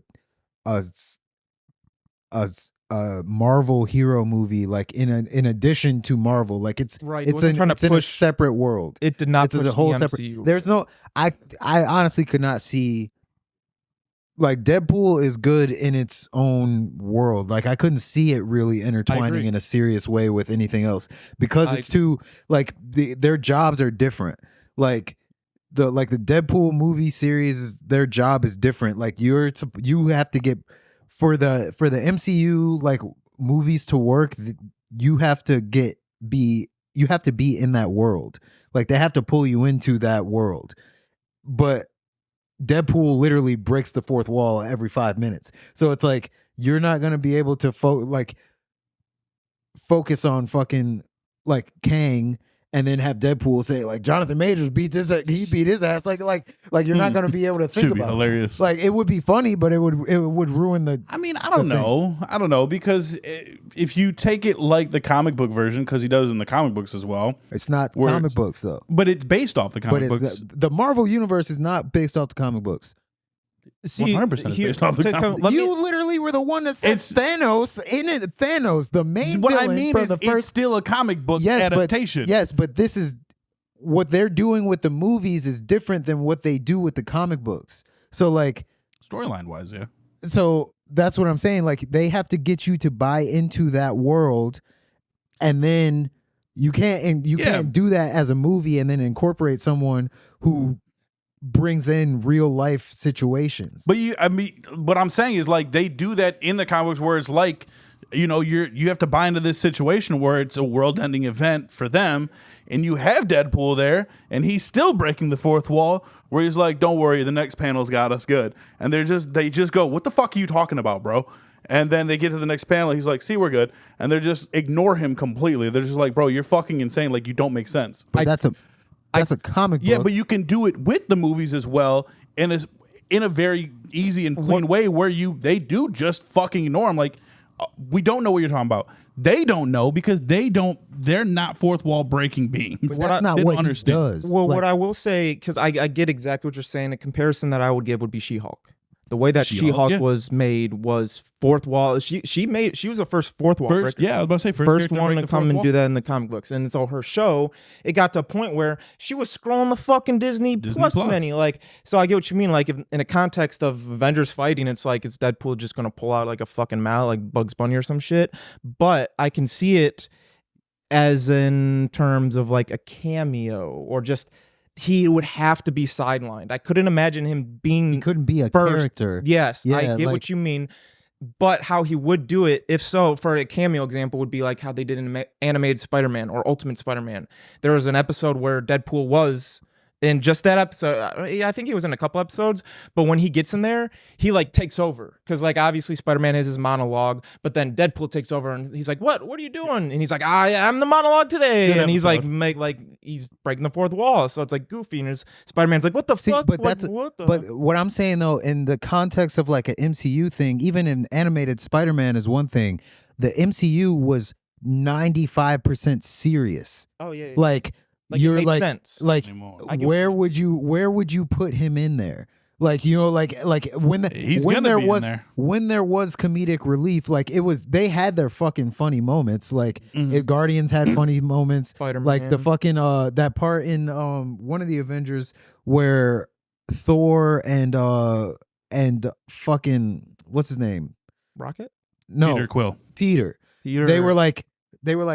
Marvel hero movie, like in addition to Marvel, like it's Right, it it's wasn't in, trying to it's in a push- separate world. It did not It's push a whole the separate. MCU. There's no. I honestly could not see. Like Deadpool is good in its own world. Like I couldn't see it really intertwining agree. in a serious way with anything else because it's too like their jobs are different. Like the Deadpool movie series, their job is different. Like you have to get for the MCU like movies to work. You have to be in that world. Like they have to pull you into that world, but Deadpool literally breaks the fourth wall every 5 minutes. So it's like you're not gonna be able to focus on fucking like Kang and then have Deadpool say like Jonathan Majors beat his ass like you're not gonna be able to think Should be about it. hilarious. Like it would be funny, but it would ruin the. I mean, I don't know because if you take it like the comic book version, because he does in the comic books as well, It's not Where comic it's- books though. but it's based off the But comic it's books. the Marvel universe is not based off the comic books. See, 100% here- based off the to comic. come- let me- You literally were the one that said It's- Thanos in it. Thanos, the main What I villain mean from is, the first it's still a comic book adaptation. But this is what they're doing with the movies is different than what they do with the comic books. So like, Storyline wise, yeah. so that's what I'm saying. Like they have to get you to buy into that world, and then you can't do that as a movie and then incorporate someone who brings in real life situations. But what I'm saying is like they do that in the comics where it's like, you have to buy into this situation where it's a world-ending event for them, and you have Deadpool there, and he's still breaking the fourth wall, where he's like, "Don't worry, the next panel's got us good," and they just go, "What the fuck are you talking about, bro?" And then they get to the next panel, he's like, "See, we're good," and they just ignore him completely. They're just like, "Bro, you're fucking insane. Like you don't make sense." But that's a comic book. Yeah, but you can do it with the movies as well, in a very easy and clean way where they do just fucking ignore them. Like, we don't know what you're talking about. They don't know because they're not fourth wall breaking beings. But that's not They what don't he understand. does. Well, Like, what I will say, because I get exactly what you're saying, a comparison that I would give would be She-Hulk. The way that She-Hulk, She-Hulk yeah. was made was fourth wall. She was the first fourth wall First, breaker. yeah, I was about to say first First character one break to the come fourth and wall. do that in the comic books. And so her show, it got to a point where she was scrolling the fucking Disney Plus menu. Like, so I get what you mean. Like, if, in a context of Avengers fighting, it's like, is Deadpool just going to pull out like a fucking mallet, like Bugs Bunny or some shit? But I can see it as in terms of like a cameo or just he would have to be sidelined. I couldn't imagine him being he couldn't be a first. character. Yes, I Yeah, get like- what you mean. But how he would do it, if so, for a cameo example, would be like how they did in animated Spider-Man or Ultimate Spider-Man. There was an episode where Deadpool was in just that episode. I think he was in a couple episodes, but when he gets in there, he like takes over. Because like obviously Spider-Man has his monologue, but then Deadpool takes over and he's like, what are you doing? And he's like, I'm the monologue today. Good and he's like, episode. he's breaking the fourth wall. So it's like goofy. And Spider-Man's like, what the See, fuck? but What what I'm saying though, in the context of like an MCU thing, even in animated Spider-Man is one thing. The MCU was 95% serious. Oh yeah. Like Like, you're it made like sense. like Anymore. I get where would you put him in there? Like like when He's when gonna there be in was there. when there was comedic relief, like they had their fucking funny moments. Like Guardians had funny moments. Spider-Man. Like the fucking that part in one of the Avengers where Thor and fucking what's his name? Rocket? No, Peter Quill. Peter. Peter. They were like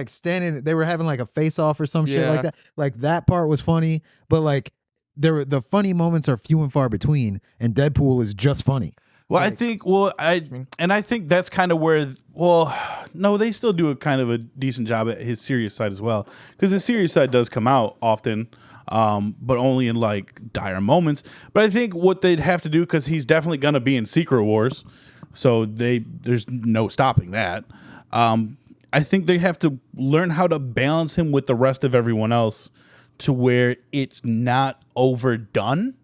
standing. They were having like a face off or some shit like Yeah. that. Like that part was funny, but like the funny moments are few and far between. And Deadpool is just funny. Well, I think I think that's kind of where. Well, no, they still do a kind of a decent job at his serious side as well, because his serious side does come out often, but only in like dire moments. But I think what they'd have to do, because he's definitely gonna be in Secret Wars, so there's no stopping that. I think they have to learn how to balance him with the rest of everyone else, to where it's not overdone,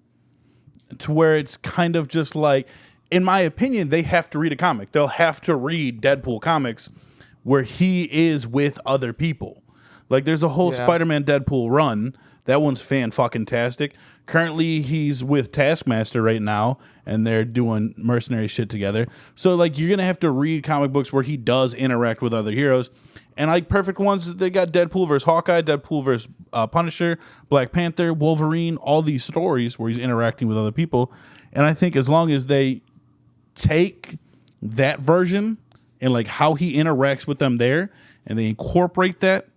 to where it's kind of just like. In my opinion, they have to read a comic. They'll have to read Deadpool comics where he is with other people. Like, there's a whole Spider-Man Deadpool run. That one's fan-fucking-tastic. Currently, he's with Taskmaster right now, and they're doing mercenary shit together. So, like, you're going to have to read comic books where he does interact with other heroes. And, like, perfect ones, they got Deadpool versus Hawkeye, Deadpool versus Punisher, Black Panther, Wolverine, all these stories where he's interacting with other people. And I think as long as they take that version and like how he interacts with them there, and they incorporate that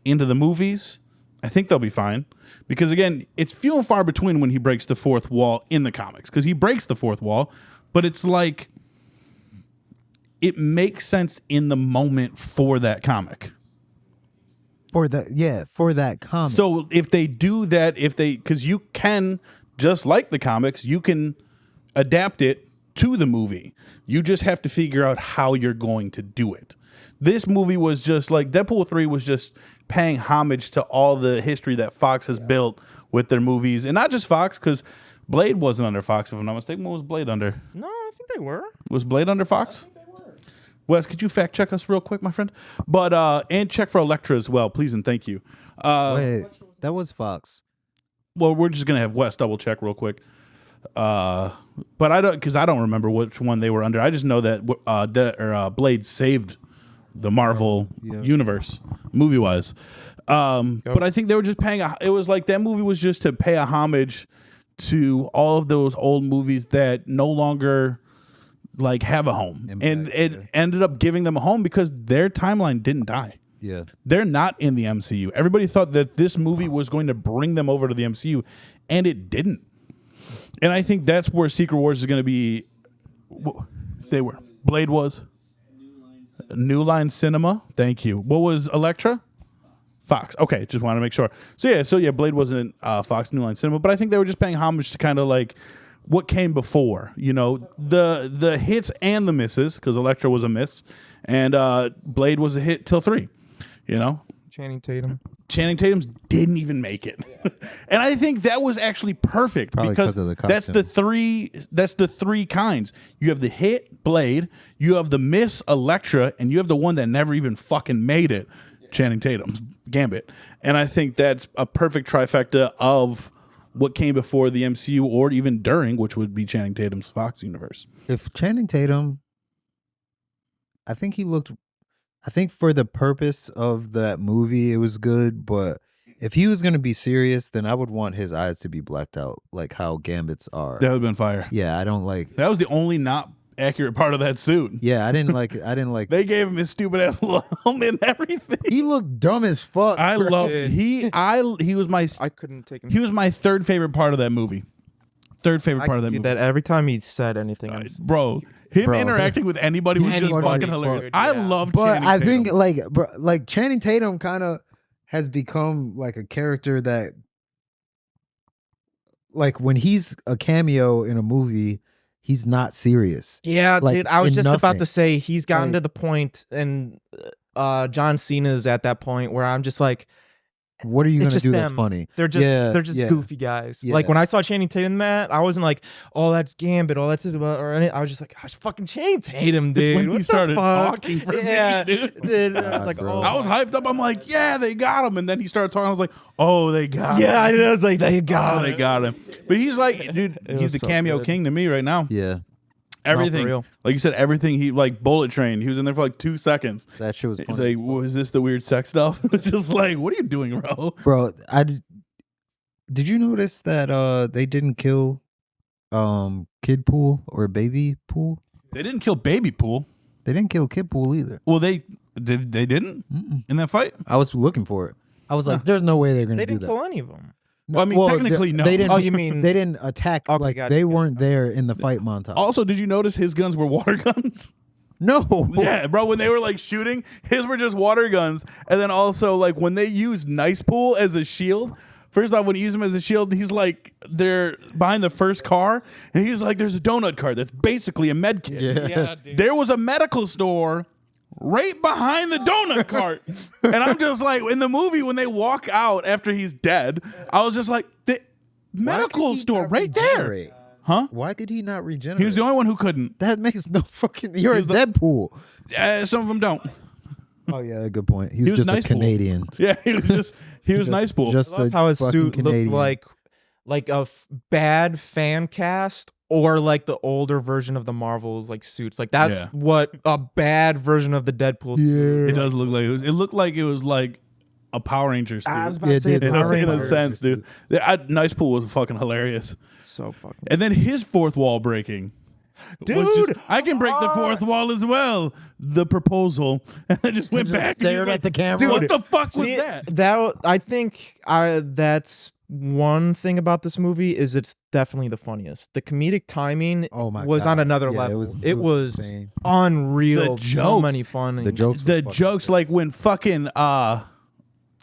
into the movies, I think they'll be fine. Because again, it's few and far between when he breaks the fourth wall in the comics, because he breaks the fourth wall, but it's like it makes sense in the moment for that comic. For that comic. So if they do that, because you can, just like the comics, you can adapt it to the movie. You just have to figure out how you're going to do it. This movie was just like Deadpool 3 was just paying homage to all the history that Fox has built with their movies. And not just Fox, because Blade wasn't under Fox, if I'm not mistaken. What was Blade under? No, I think they were. Was Blade under Fox? Wes, could you fact check us real quick, my friend? But and check for Elektra as well, please and thank you. Wait, that was Fox. Well, we're just gonna have Wes double check real quick. But I don't remember which one they were under. I just know that Blade saved the Marvel universe movie wise. But I think they were just it was like that movie was just to pay a homage to all of those old movies that no longer like have a home, and it ended up giving them a home because their timeline didn't die. Yeah, they're not in the MCU. Everybody thought that this movie was going to bring them over to the MCU, and it didn't. And I think that's where Secret Wars is going to be. Blade was New Line Cinema. Thank you. What was Elektra? Fox. Okay, just want to make sure. So yeah, Blade wasn't Fox New Line Cinema, but I think they were just paying homage to kind of like what came before. You know, the hits and the misses, because Elektra was a miss, and Blade was a hit till 3. You know, Channing Tatum's didn't even make it. And I think that was actually perfect. Probably because of the that's the three kinds. You have the hit Blade, you have the miss Elektra, and you have the one that never even fucking made it, Channing Tatum's Gambit. And I think that's a perfect trifecta of what came before the MCU or even during, which would be Channing Tatum's Fox universe. If Channing Tatum, I think for the purpose of that movie, it was good. But if he was going to be serious, then I would want his eyes to be blacked out, like how Gambit's are. That would have been fire. Yeah, I don't like. That was the only not accurate part of that suit. Yeah, I didn't like. They gave him his stupid ass little helmet and everything. He looked dumb as fuck. I bro. loved he was my I couldn't take him. he was my third favorite part of that movie. Third favorite part of that movie. That every time he said anything, I'm just, Bro, him interacting with anybody was just Anybody. fucking hilarious. Yeah. I loved But Channing I Tatum. think like Channing Tatum kind of has become like a character that, like, when he's a cameo in a movie, he's not serious. yeah, Like, dude. I was in just about nothing. to say he's gotten Like- to the point, and John Cena's at that point where I'm just like, What are you it's gonna just do that's them. funny? They're just Yeah, they're just yeah. goofy guys. Yeah. Like when I saw Channing Tatum, Matt, I wasn't like, oh, that's Gambit, oh, that's his, or any. I was just like, gosh, fucking Channing Tatum, dude. It's when What he the started fuck? talking for yeah, me, dude. Dude, I was God, like, bro. oh, I was hyped up. I'm like, yeah, they got him. And then he started talking. I was like, oh, they got him. yeah, I was like, they got Oh, it. they got him. But he's like, dude, It he's was the so cameo good. king to me right now. Yeah, Everything. real. Like you said, everything. He like Bullet Train. He was in there for like 2 seconds. that shit was He's funny. like, was this the weird sex stuff? It's just like, what are you doing, bro? Bro, did you notice that they didn't kill Kid Pool or Baby Pool? They didn't kill Baby Pool. They didn't kill Kidpool either. Well, they didn't in that fight. I was looking for it. I was like, "There's no way they're going They to do didn't that." kill any of them. Well, I mean, technically, no. They didn't, Oh, you mean- they didn't attack? Okay, like gotcha, they gotcha. weren't there in the fight montage. Also, did you notice his guns were water guns? No. Yeah, bro. When they were like shooting, his were just water guns. And then also, like when they used Nice Pool as a shield. First off, when you use him as a shield, he's like they're behind the first car, and he's like, "There's a donut cart that's basically a med kit." Yeah, dude. There was a medical store right behind the donut cart, and I'm just like, in the movie when they walk out after he's dead, I was just like, the medical store right there, huh? Why could he not regenerate? He was the only one who couldn't. That makes no fucking. You're a Deadpool. Some of them don't. Oh yeah, good point. He He was was just Nice a Pool. Canadian. Yeah, he was nice pool. Just I love a how his fucking suit Canadian. looked like a bad fan cast or like the older version of the Marvels like suits. Like that's Yeah. what a bad version of the Deadpool suit. It does look like it looked like it was like a Power Rangers suit. I was about Yeah, to say it did. in Power a Rangers. sense, dude. Nice Pool was fucking hilarious. So fucking And then his fourth wall breaking. was Dude, I can break the fourth wall as well. The proposal. And I just went back. and stared he's at the camera. Dude, what the fuck was See, that? I think that's one thing about this movie is it's definitely the funniest. The comedic timing Oh my was God. on another Yeah, level. it It was was insane. unreal. The So jokes- many fun. The jokes. The were fucking- jokes like when fucking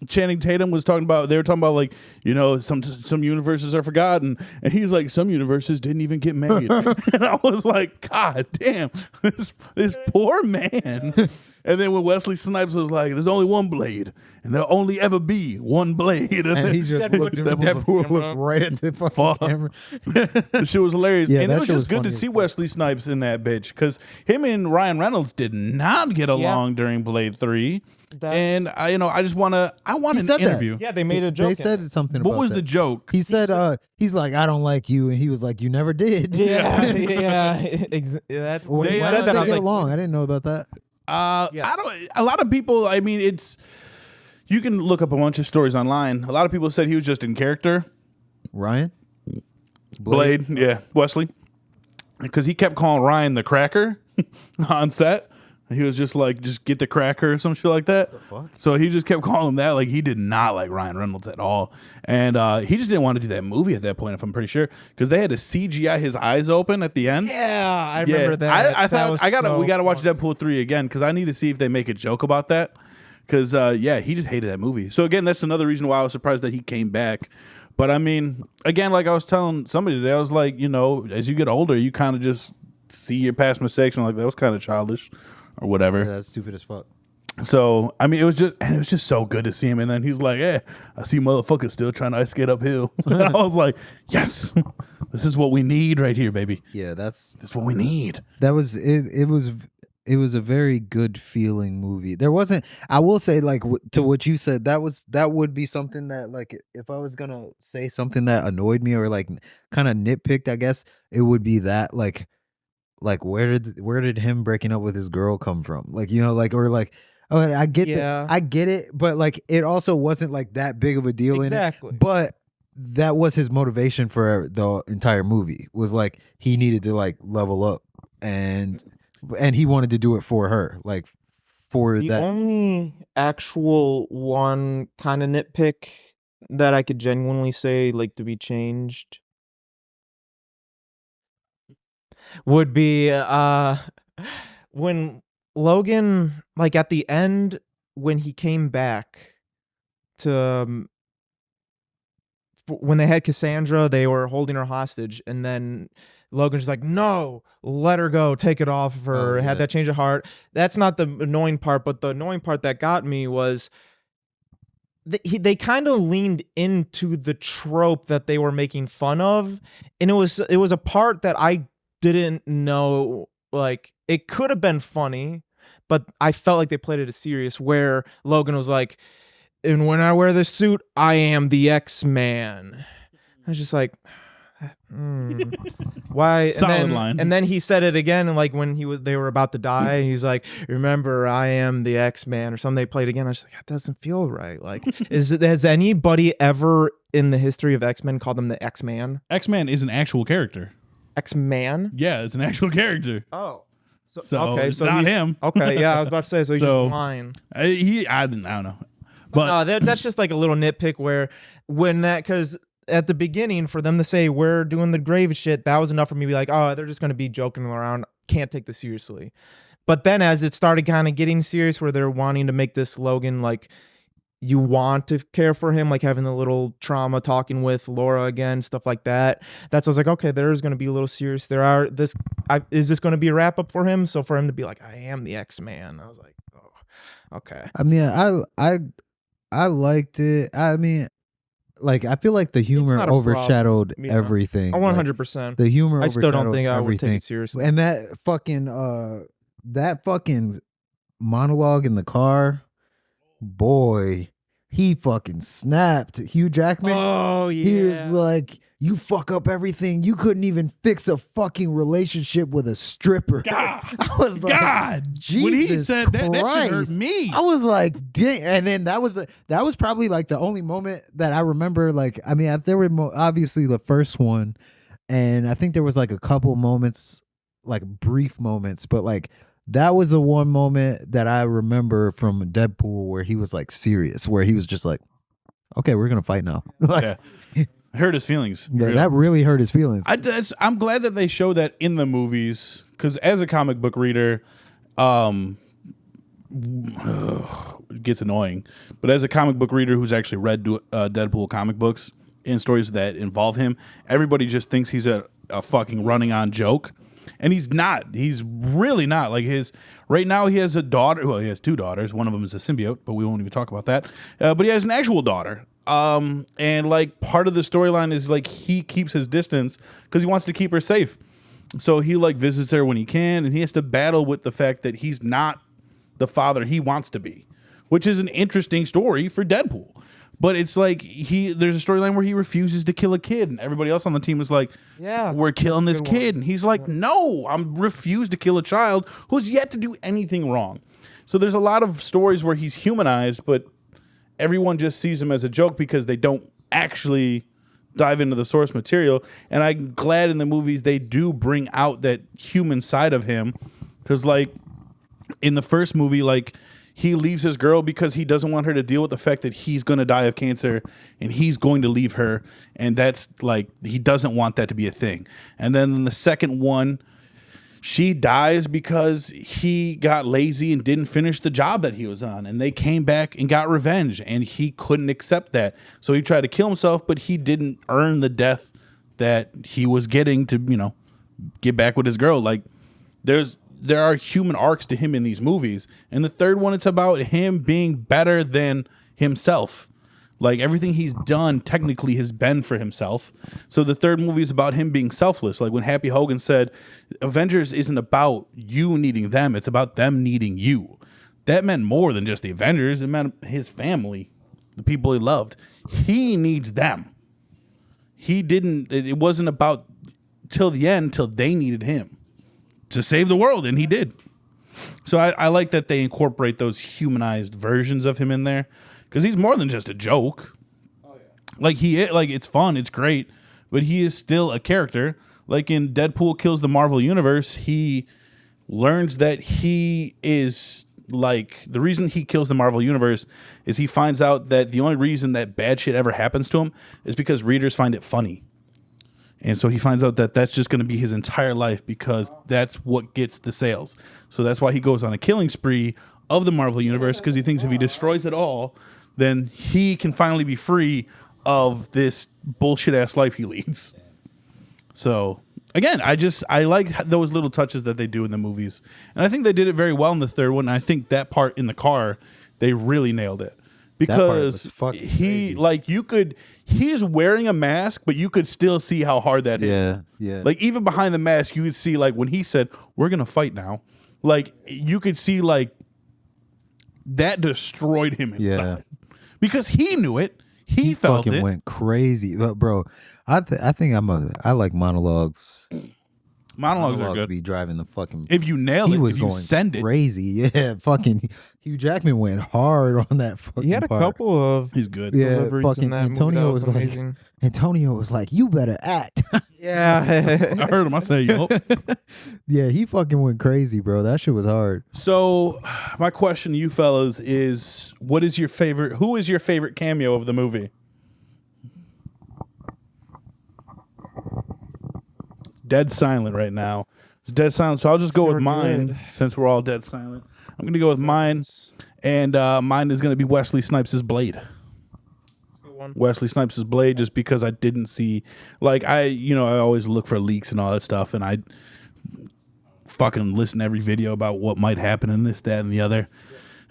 Channing Tatum was talking about, they were talking about like, you know, some universes are forgotten, and he's like, some universes didn't even get made. And I was like, God damn, this poor man. And then when Wesley Snipes was like, there's only one blade, and there'll only ever be one blade. And he just looked. Deadpool looked right at the fucking Fuck. camera. The shit was hilarious. Yeah, And that it was shit just was good to funny as see fuck. Wesley Snipes in that bitch, because him and Ryan Reynolds did not get along during Blade 3. That's- And I want an said that. interview. Yeah, they made a joke. They at said it. something about What was that. the joke? He said, he's like, I don't like you. And he was like, you never did. That's Why They did said they that, I get was like- along? I didn't know about that. Yes. I don't. A lot of people. I mean, it's. You can look up a bunch of stories online. A lot of people said he was just in character. Ryan? Blade, yeah, Wesley, because he kept calling Ryan the cracker on set. He was just like, just get the cracker or some shit like that. So he just kept calling him that. Like, he did not like Ryan Reynolds at all. And he just didn't want to do that movie at that point, if I'm pretty sure, because they had to CGI his eyes open at the end. Yeah, I remember that. I That thought was we gotta watch funny. Deadpool 3 again, because I need to see if they make a joke about that. Because he just hated that movie. So again, that's another reason why I was surprised that he came back. But I mean, again, like I was telling somebody today, I was like, you know, as you get older, you kind of just see your past mistakes and like, that was kind of childish or whatever. Yeah, that's stupid as fuck. So I mean, it was just so good to see him. And then he's like, "Yeah, I see motherfuckers still trying to ice skate uphill." And I was like, "Yes, this is what we need right here, baby. Yeah, This is what we need." that was it. It was a very good feeling movie. There wasn't. I will say, like to what you said, that would be something that, like, if I was gonna say something that annoyed me or like kind of nitpicked, I guess it would be that like where did him breaking up with his girl come from? Like, you know, like, or like, oh, I get Yeah. I get it, but like it also wasn't like that big of a deal Exactly. in it. But that was his motivation for the entire movie, was like he needed to like level up and he wanted to do it for her, like for The that. only actual one kind of nitpick that I could genuinely say like to be changed would be when Logan, like at the end when he came back to when they had Cassandra, they were holding her hostage, and then Logan's just like, no, let her go, take it off of her, Oh, yeah. had that change of heart. That's not the annoying part, but the annoying part that got me was they kind of leaned into the trope that they were making fun of, and it was a part that I didn't know, like, it could have been funny, but I felt like they played it as serious, where Logan was like, and when I wear this suit, I am the X-Man. I was just like, why? Solid line. And then he said it again, and like when they were about to die, and he's like, remember, I am the X-Man, or something. They played again. I was like, that doesn't feel right. Like, has anybody ever in the history of X-Men called them the X-Man? X-Man is an actual character. X-Man? Yeah, it's an actual character. Oh. So okay, it's so not he's- him. Okay, yeah, I was about to say, so he's So- just lying. I don't know. But No, that's just like a little nitpick where because at the beginning for them to say we're doing the grave shit, that was enough for me to be like, oh, they're just gonna be joking around. Can't take this seriously. But then as it started kind of getting serious, where they're wanting to make this Logan like you want to care for him, like having the little trauma, talking with Laura again, stuff like that. That's I was like, okay, there's going to be a little serious. Is this going to be a wrap up for him? So for him to be like, I am the X-Man, I was like, oh, okay. I mean, I liked it. I mean, like I feel like the humor not a problem. overshadowed Yeah. everything. Oh, Like, 100%. the humor I still don't overshadowed think I would everything. take it seriously. And that fucking monologue in the car, boy, he fucking snapped. Hugh Jackman. Oh yeah. He was like, you fuck up everything. You couldn't even fix a fucking relationship with a stripper. God, I was like, God, Jesus when he said that shit hurt Christ. me. I was like, dang. And then that was probably like the only moment that I remember. Like, I mean, there were obviously the first one, and I think there was like a couple moments, like brief moments, but like that was the one moment that I remember from Deadpool where he was like serious, where he was just like, okay, we're gonna fight now. Like, Yeah. Hurt his feelings. yeah, that really hurt his feelings. I'm glad that they show that in the movies, because as a comic book reader, it gets annoying. But as a comic book reader who's actually read Deadpool comic books and stories that involve him, everybody just thinks he's a fucking running on joke. And he's not. He's really not. Like right now he has a daughter. Well, he has two daughters. One of them is a symbiote, but we won't even talk about that. But he has an actual daughter. And like part of the storyline is like he keeps his distance because he wants to keep her safe. So he like visits her when he can, and he has to battle with the fact that he's not the father he wants to be, which is an interesting story for Deadpool. But it's like there's a storyline where he refuses to kill a kid, and everybody else on the team is like, Yeah, we're killing this good one. kid. And he's like, no, I'm refused to kill a child who's yet to do anything wrong. So there's a lot of stories where he's humanized, but everyone just sees him as a joke because they don't actually dive into the source material. And I'm glad in the movies they do bring out that human side of him, because like in the first movie, like he leaves his girl because he doesn't want her to deal with the fact that he's going to die of cancer and he's going to leave her. And that's like, he doesn't want that to be a thing. And then in the second one, she dies because he got lazy and didn't finish the job that he was on. And they came back and got revenge, and he couldn't accept that. So he tried to kill himself, but he didn't earn the death that he was getting to, get back with his girl. Like there are human arcs to him in these movies. And the third one, it's about him being better than himself. Like everything he's done technically has been for himself. So the third movie is about him being selfless. Like when Happy Hogan said, Avengers isn't about you needing them, it's about them needing you. That meant more than just the Avengers. It meant his family, the people he loved. He needs them. It wasn't about till the end, till they needed him to save the world, and he did. So I like that they incorporate those humanized versions of him in there, because he's more than just a joke. Oh yeah. Like it's fun, it's great, but he is still a character. Like in Deadpool Kills the Marvel Universe, he learns that he is like, the reason he kills the Marvel Universe is he finds out that the only reason that bad shit ever happens to him is because readers find it funny. And so he finds out that that's just going to be his entire life, because that's what gets the sales. So that's why he goes on a killing spree of the Marvel Universe, because he thinks if he destroys it all, then he can finally be free of this bullshit ass life he leads. So again, I like those little touches that they do in the movies. And I think they did it very well in the third one. And I think that part in the car, they really nailed it. Because he, like, he's wearing a mask, but you could still see how hard that hit. Yeah. Like, even behind the mask, you could see, like, when he said, we're going to fight now, like, you could see, like, that destroyed him inside. Yeah. Because he knew it. He felt fucking it. went crazy. But bro, I think I like monologues Monologues are good. Be driving the fucking. If you nail He it, was if you going send it. crazy. Yeah, fucking Hugh Jackman went hard on that fucking He had a part. couple of He's good. Yeah, deliveries fucking in that Antonio movie. That was was like- amazing. Antonio was like, "You better act." Yeah. I heard him. I say, yo. Yeah, he fucking went crazy, bro. That shit was hard. So, my question to you fellas is, who is your favorite cameo of the movie? It's dead silent right now. It's dead silent, so I'll just go with mine since we're all dead silent. I'm going to go with mine, and mine is going to be Wesley Snipes' Blade. Wesley Snipes' Blade, just because I didn't see, like, I always look for leaks and all that stuff, and I fucking listen to every video about what might happen in this, that, and the other.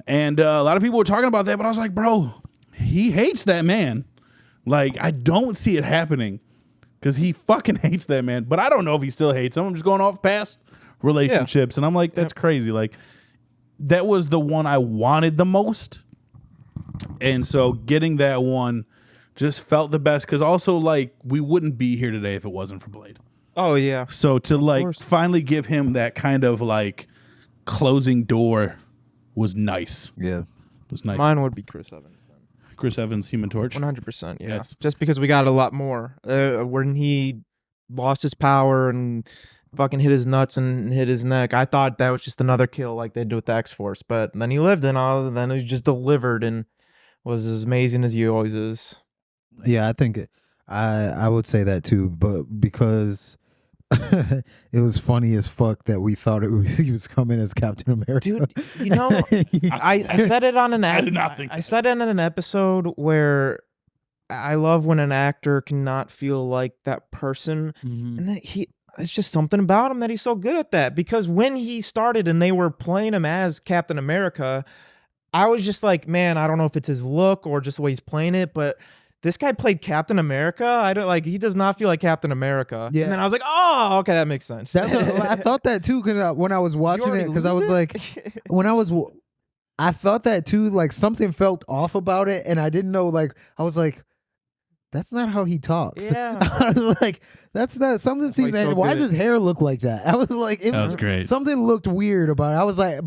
And a lot of people were talking about that, but I was like, bro, he hates that man. Like, I don't see it happening because he fucking hates that man. But I don't know if he still hates him. I'm just going off past relationships, and I'm like, that's crazy. Like, that was the one I wanted the most. And so getting that one just felt the best, because also, like, we wouldn't be here today if it wasn't for Blade. Oh yeah. So to like course. finally give him that kind of like closing door was nice. Yeah. It was nice. Mine would be Chris Evans then. Chris Evans, Human Torch. 100%. Yeah. Yes. Just because we got a lot more. When he lost his power and fucking hit his nuts and hit his neck, I thought that was just another kill like they did with the X-Force. But then he lived and all. Then he just delivered and was as amazing as he always is. Yeah, I think I would say that too, but because it was funny as fuck that we thought he was coming as Captain America. Dude, you know, I said it on an I did not think I said it in an episode where I love when an actor cannot feel like that person, and then it's just something about him that he's so good at that. Because when he started and they were playing him as Captain America, I was just like, man, I don't know if it's his look or just the way he's playing it, but this guy played Captain America. I don't like. He does not feel like Captain America. Yeah. And then I was like, oh, okay, that makes sense. That's I thought that too when I was watching it, because I was like, I thought that too. Like something felt off about it, and I didn't know. Like I was like, that's not how he talks. Yeah. I was like, that's not something. Seems he's so why good does his hair look like that? I was like, That was great. Something looked weird about it.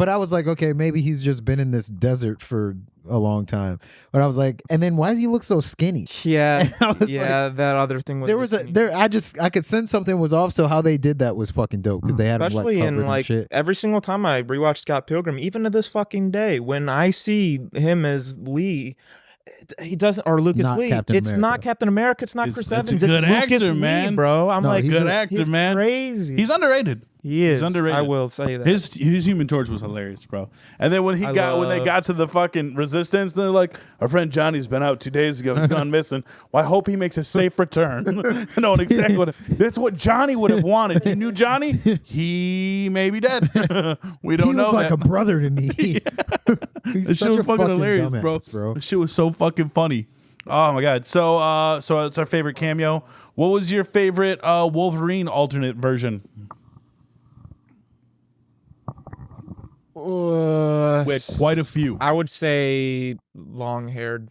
I was like, okay, maybe he's just been in this desert for a long time. But I was like, and then why does he look so skinny? Yeah, I was yeah. like, That other thing was there was I could sense something was off. So how they did that was fucking dope, because they had especially him like covered in and like shit. every single time I rewatch Scott Pilgrim, even to this fucking day, when I see him as Lee, he doesn't, or Lucas Not Lee. Captain It's America. not Captain America. It's not It's- Chris it's a Evans. good it's Lucas actor, Lee, man. bro. I'm No, like, he's Good a- actor, he's man. crazy. He's underrated. He is. He's underrated. I will say that. His Human Torch was hilarious, bro. And then when they got to the fucking Resistance, they're like, our friend Johnny's been out 2 days ago. He's gone missing. Well, I hope he makes a safe return. No, exactly what that's what Johnny would have wanted. You knew Johnny? He may be dead. We don't He know was like that. a brother to me. He's This such shit a was fucking hilarious, dumbass, bro. This shit was so fucking funny. Oh my god. So it's our favorite cameo. What was your favorite Wolverine alternate version? We had quite a few. I would say long haired.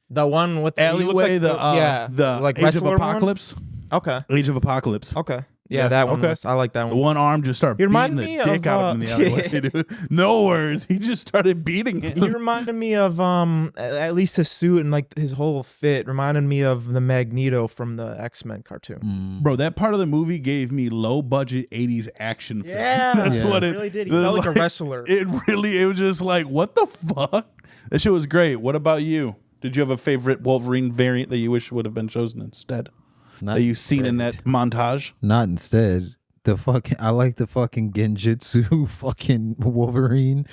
The one with Alleyway, the like Age of wrestler one? Apocalypse. Okay. Age of Apocalypse. Okay. Yeah, Yeah, that one. okay. I like that The one. one arm just started You beating remind the me dick of, out of him in the alleyway, dude. No words. He just started beating him. He reminded me of at least his suit and like his whole fit reminded me of the Magneto from the X-Men cartoon. Bro, that part of the movie gave me low budget 80s action film. That's Yeah. what It it really did. He felt like a wrestler. It was just like, what the fuck? That shit was great. What about you? Did you have a favorite Wolverine variant that you wish would have been chosen instead? That you've seen in that montage? Not instead. I like the fucking Genjutsu fucking Wolverine.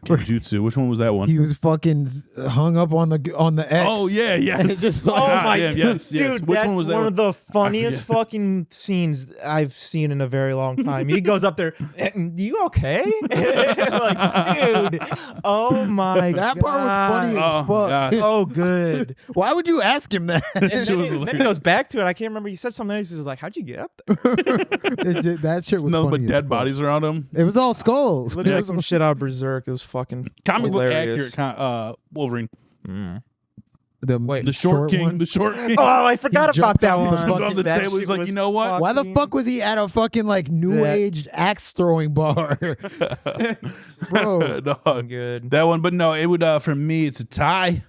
Genjutsu. Which one was that one? He was fucking hung up on the X. Oh yeah, yeah. It's just Oh my damn, yes, yes. dude, Which that's one was that one one? of the funniest fucking scenes I've seen in a very long time. He goes up there, you okay? Like, dude, oh my god. That part was funny as Oh, fuck. God. So good. Why would you ask him that? And then he goes back to it. I can't remember. He said something else. He was like, how'd you get up there? That shit was Nothing funny but as dead fuck. bodies around him. It was all skulls. Look like some shit out of Berserk. It was fucking Comic book hilarious. accurate Wolverine. The short king. one? The short king. Oh, I forgot about jumped that off the one. fucking- off the That table. He's shit like, was you know what? Why the fucking- fuck was he at a fucking like new That- age axe throwing bar, bro? No, Good. that one. But no, it would. For me, it's a tie.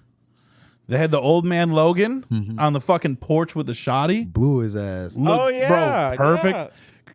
They had the old man Logan on the fucking porch with the shotty. Blew his ass. Look, Oh, yeah, bro, perfect. yeah.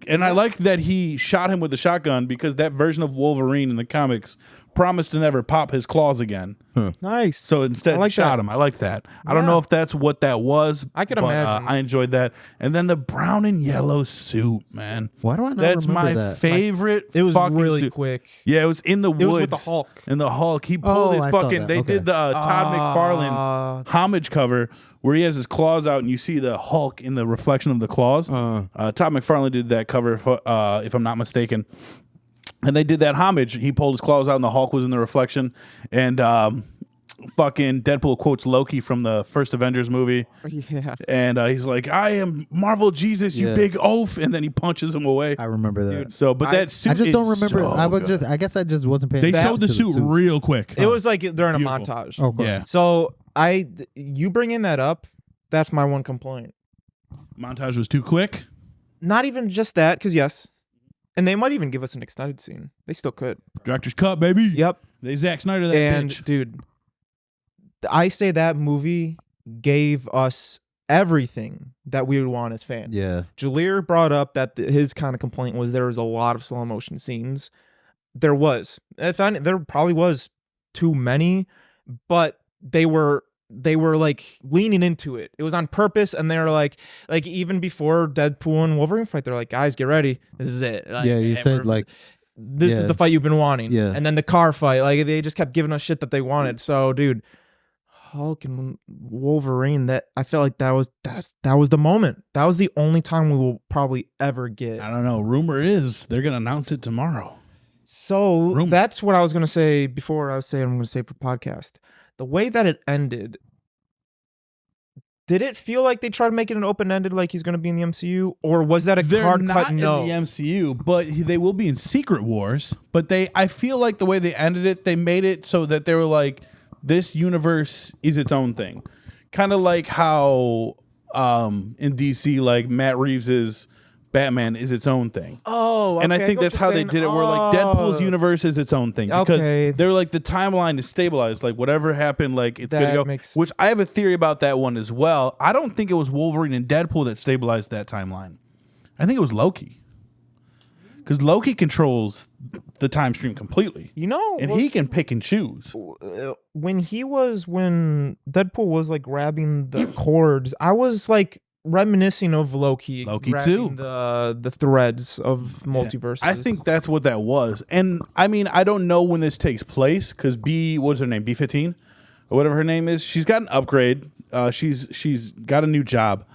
And I like that he shot him with the shotgun because that version of Wolverine in the comics promised to never pop his claws again. Nice. So instead, I like he shot that. him. I like that. I don't know if that's what that was. I could but, imagine. I enjoyed that. And then the brown and yellow suit, man. Why do I not That's remember my that? favorite. It was fucking really suit. quick. Yeah, it was in the woods. It was with the Hulk. And the Hulk, he Oh, pulled his I saw fucking. that. They Okay. did the Todd McFarlane homage cover where he has his claws out and you see the Hulk in the reflection of the claws. Todd McFarlane did that cover, if I'm not mistaken. And they did that homage. He pulled his claws out and the Hulk was in the reflection. And fucking Deadpool quotes Loki from the first Avengers movie. Yeah. And he's like, I am Marvel Jesus, you Yeah. big oaf. And then he punches him away. I remember that. So, but that suit I just don't is remember. so I was good. just. I guess I just wasn't paying. They attention showed the to suit real quick. It was like during a Beautiful. montage. Okay. Yeah. So you bringing that up, that's my one complaint. Montage was too quick. Not even just that, because yes. And they might even give us an extended scene. They still could. Director's cut, baby. Yep. They Zack Snyder that And bitch. dude, I say that movie gave us everything that we would want as fans. Yeah. Jalir brought up that his kind of complaint was there was a lot of slow motion scenes. There was. There probably was too many, but they were like leaning into it. It was on purpose, and they were like even before Deadpool and Wolverine fight, they're like, guys, get ready. This is it. Like, Yeah, you and said like this is yeah. the fight you've been wanting. Yeah. And then the car fight, like they just kept giving us shit that they wanted. So, dude, Hulk and Wolverine, that I felt like that was the moment. That was the only time we will probably ever get. I don't know. Rumor is they're gonna announce it tomorrow. So that's what I was gonna say before. I was saying I'm gonna say for podcast. The way that it ended, did it feel like they tried to make it an open ended, like he's gonna be in the MCU, or was that a They're hard not cut no? in the MCU, but they will be in Secret Wars. But I feel like the way they ended it, they made it so that they were like, this universe is its own thing, kind of like how in DC, like Matt Reeves's Batman is its own thing. Oh, And I okay, think get that's what how you're they saying. did it. Where like Deadpool's universe is its own thing because Okay. they're like the timeline is stabilized. Like whatever happened, like it's That gonna go. makes- Which I have a theory about that one as well. I don't think it was Wolverine and Deadpool that stabilized that timeline. I think it was Loki, because Loki controls the time stream completely, You know, and he can pick and choose. when Deadpool was like grabbing the cords, I was like reminiscing of Loki grabbing too. the threads of multiverses. I think that's what that was. And I mean, I don't know when this takes place because what's her name? B-15 or whatever her name is. She's got an upgrade. She's got a new job.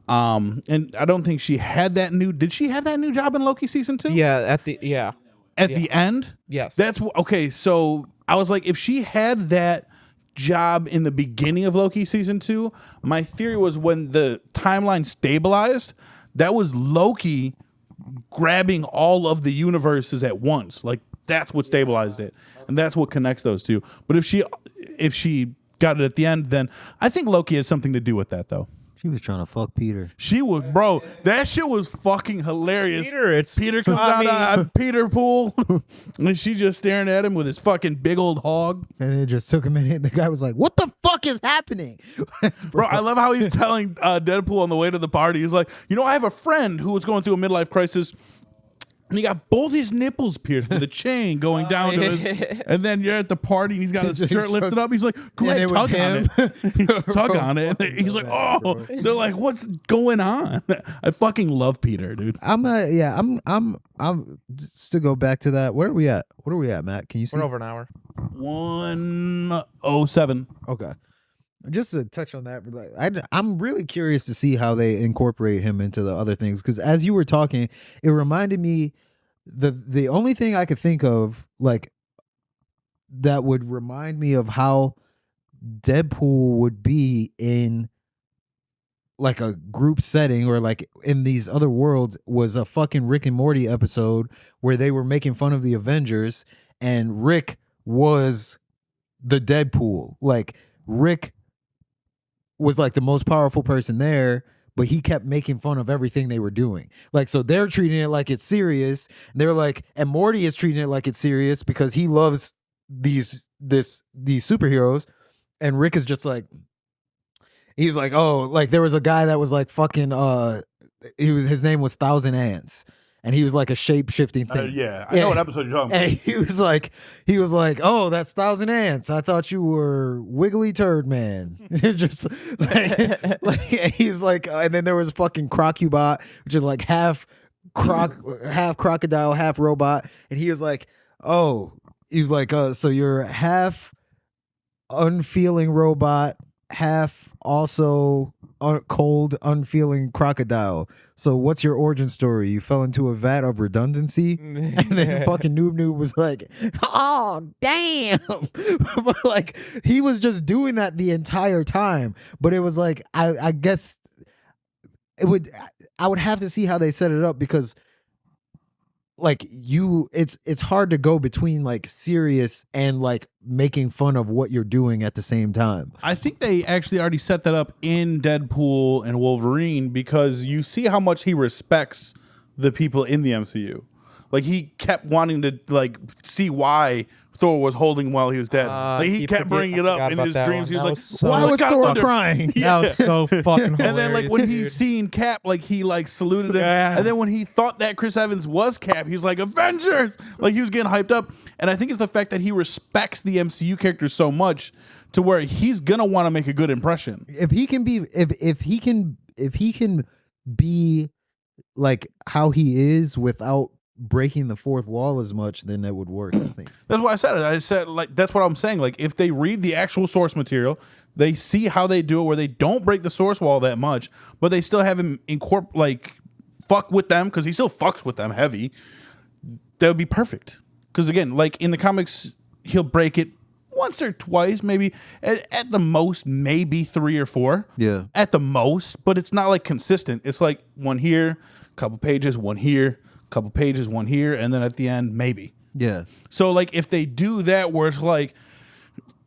And I don't think she had that did she have that new job in Loki season 2? at The end? yes. That's okay. So I was like, if she had that job in the beginning of Loki season 2, my theory was when the timeline stabilized, that was Loki grabbing all of the universes at once. Like that's what stabilized it, and that's what connects those two. But if she got it at the end, then I think Loki has something to do with that, though. she was trying to fuck Peter. She was, bro. That shit was fucking hilarious. Peter comes I out mean- of Peter pool, and she just staring at him with his fucking big old hog. And it just took a minute. And the guy was like, "What the fuck is happening?" Bro, I love how he's telling Deadpool on the way to the party. He's like, I have a friend who was going through a midlife crisis, and he got both his nipples pierced with a chain going down to his. And then you're at the party, and he's got his Just shirt lifted up. He's like, go And ahead, it was tug on it. Tug on it. And he's like, oh. They're like, what's going on? I fucking love Peter, dude. I'm just to go back to that. Where are we at? What are we at, Matt? Can you see? We're over an hour. 107. Okay. Just to touch on that, like, I'm really curious to see how they incorporate him into the other things, because as you were talking, it reminded me the only thing I could think of like that would remind me of how Deadpool would be in like a group setting or like in these other worlds was a fucking Rick and Morty episode where they were making fun of the Avengers and Rick was the Deadpool. Like Rick was like the most powerful person there, but he kept making fun of everything they were doing. Like, so they're treating it like it's serious. They're like, and Morty is treating it like it's serious because he loves these superheroes, and Rick is just like, he was like, oh, like there was a guy that was like fucking his name was Thousand Ants, and he was like a shape-shifting thing. I know what episode you're talking about. And he was like, oh, that's Thousand Ants. I thought you were Wiggly Turd Man. Just like he's like, and then there was fucking Crocubot, which is like half crocodile, half robot, and he was like, oh, he's like, so you're half unfeeling robot, half also cold, unfeeling crocodile. So what's your origin story? You fell into a vat of redundancy? And then fucking Noob was like, oh, damn. But like, he was just doing that the entire time. But it was like, I guess I would have to see how they set it up, because like it's hard to go between like serious and like making fun of what you're doing at the same time. I think they actually already set that up in Deadpool and Wolverine, because you see how much he respects the people in the MCU. Like, he kept wanting to like see why Thor was holding while he was dead. Like, he kept bringing it up in his dreams. He was like, why was Thor crying? That was so fucking hilarious. And then like when he's seen Cap, like he like saluted him. Yeah. And then when he thought that Chris Evans was Cap, he's like, Avengers! Like, he was getting hyped up. And I think it's the fact that he respects the MCU characters so much to where he's gonna want to make a good impression. If he can be like how he is without breaking the fourth wall as much, then that would work, I think. That's why I said it. I said, like, that's what I'm saying. Like, if they read the actual source material, they see how they do it, where they don't break the source wall that much, but they still have him fuck with them, because he still fucks with them heavy. That would be perfect. Because again, like in the comics, he'll break it once or twice, maybe at the most, maybe 3 or 4. Yeah. At the most, but it's not like consistent. It's like one here, couple pages, one here, couple pages, one here, and then at the end, maybe. Yeah. So like if they do that where it's like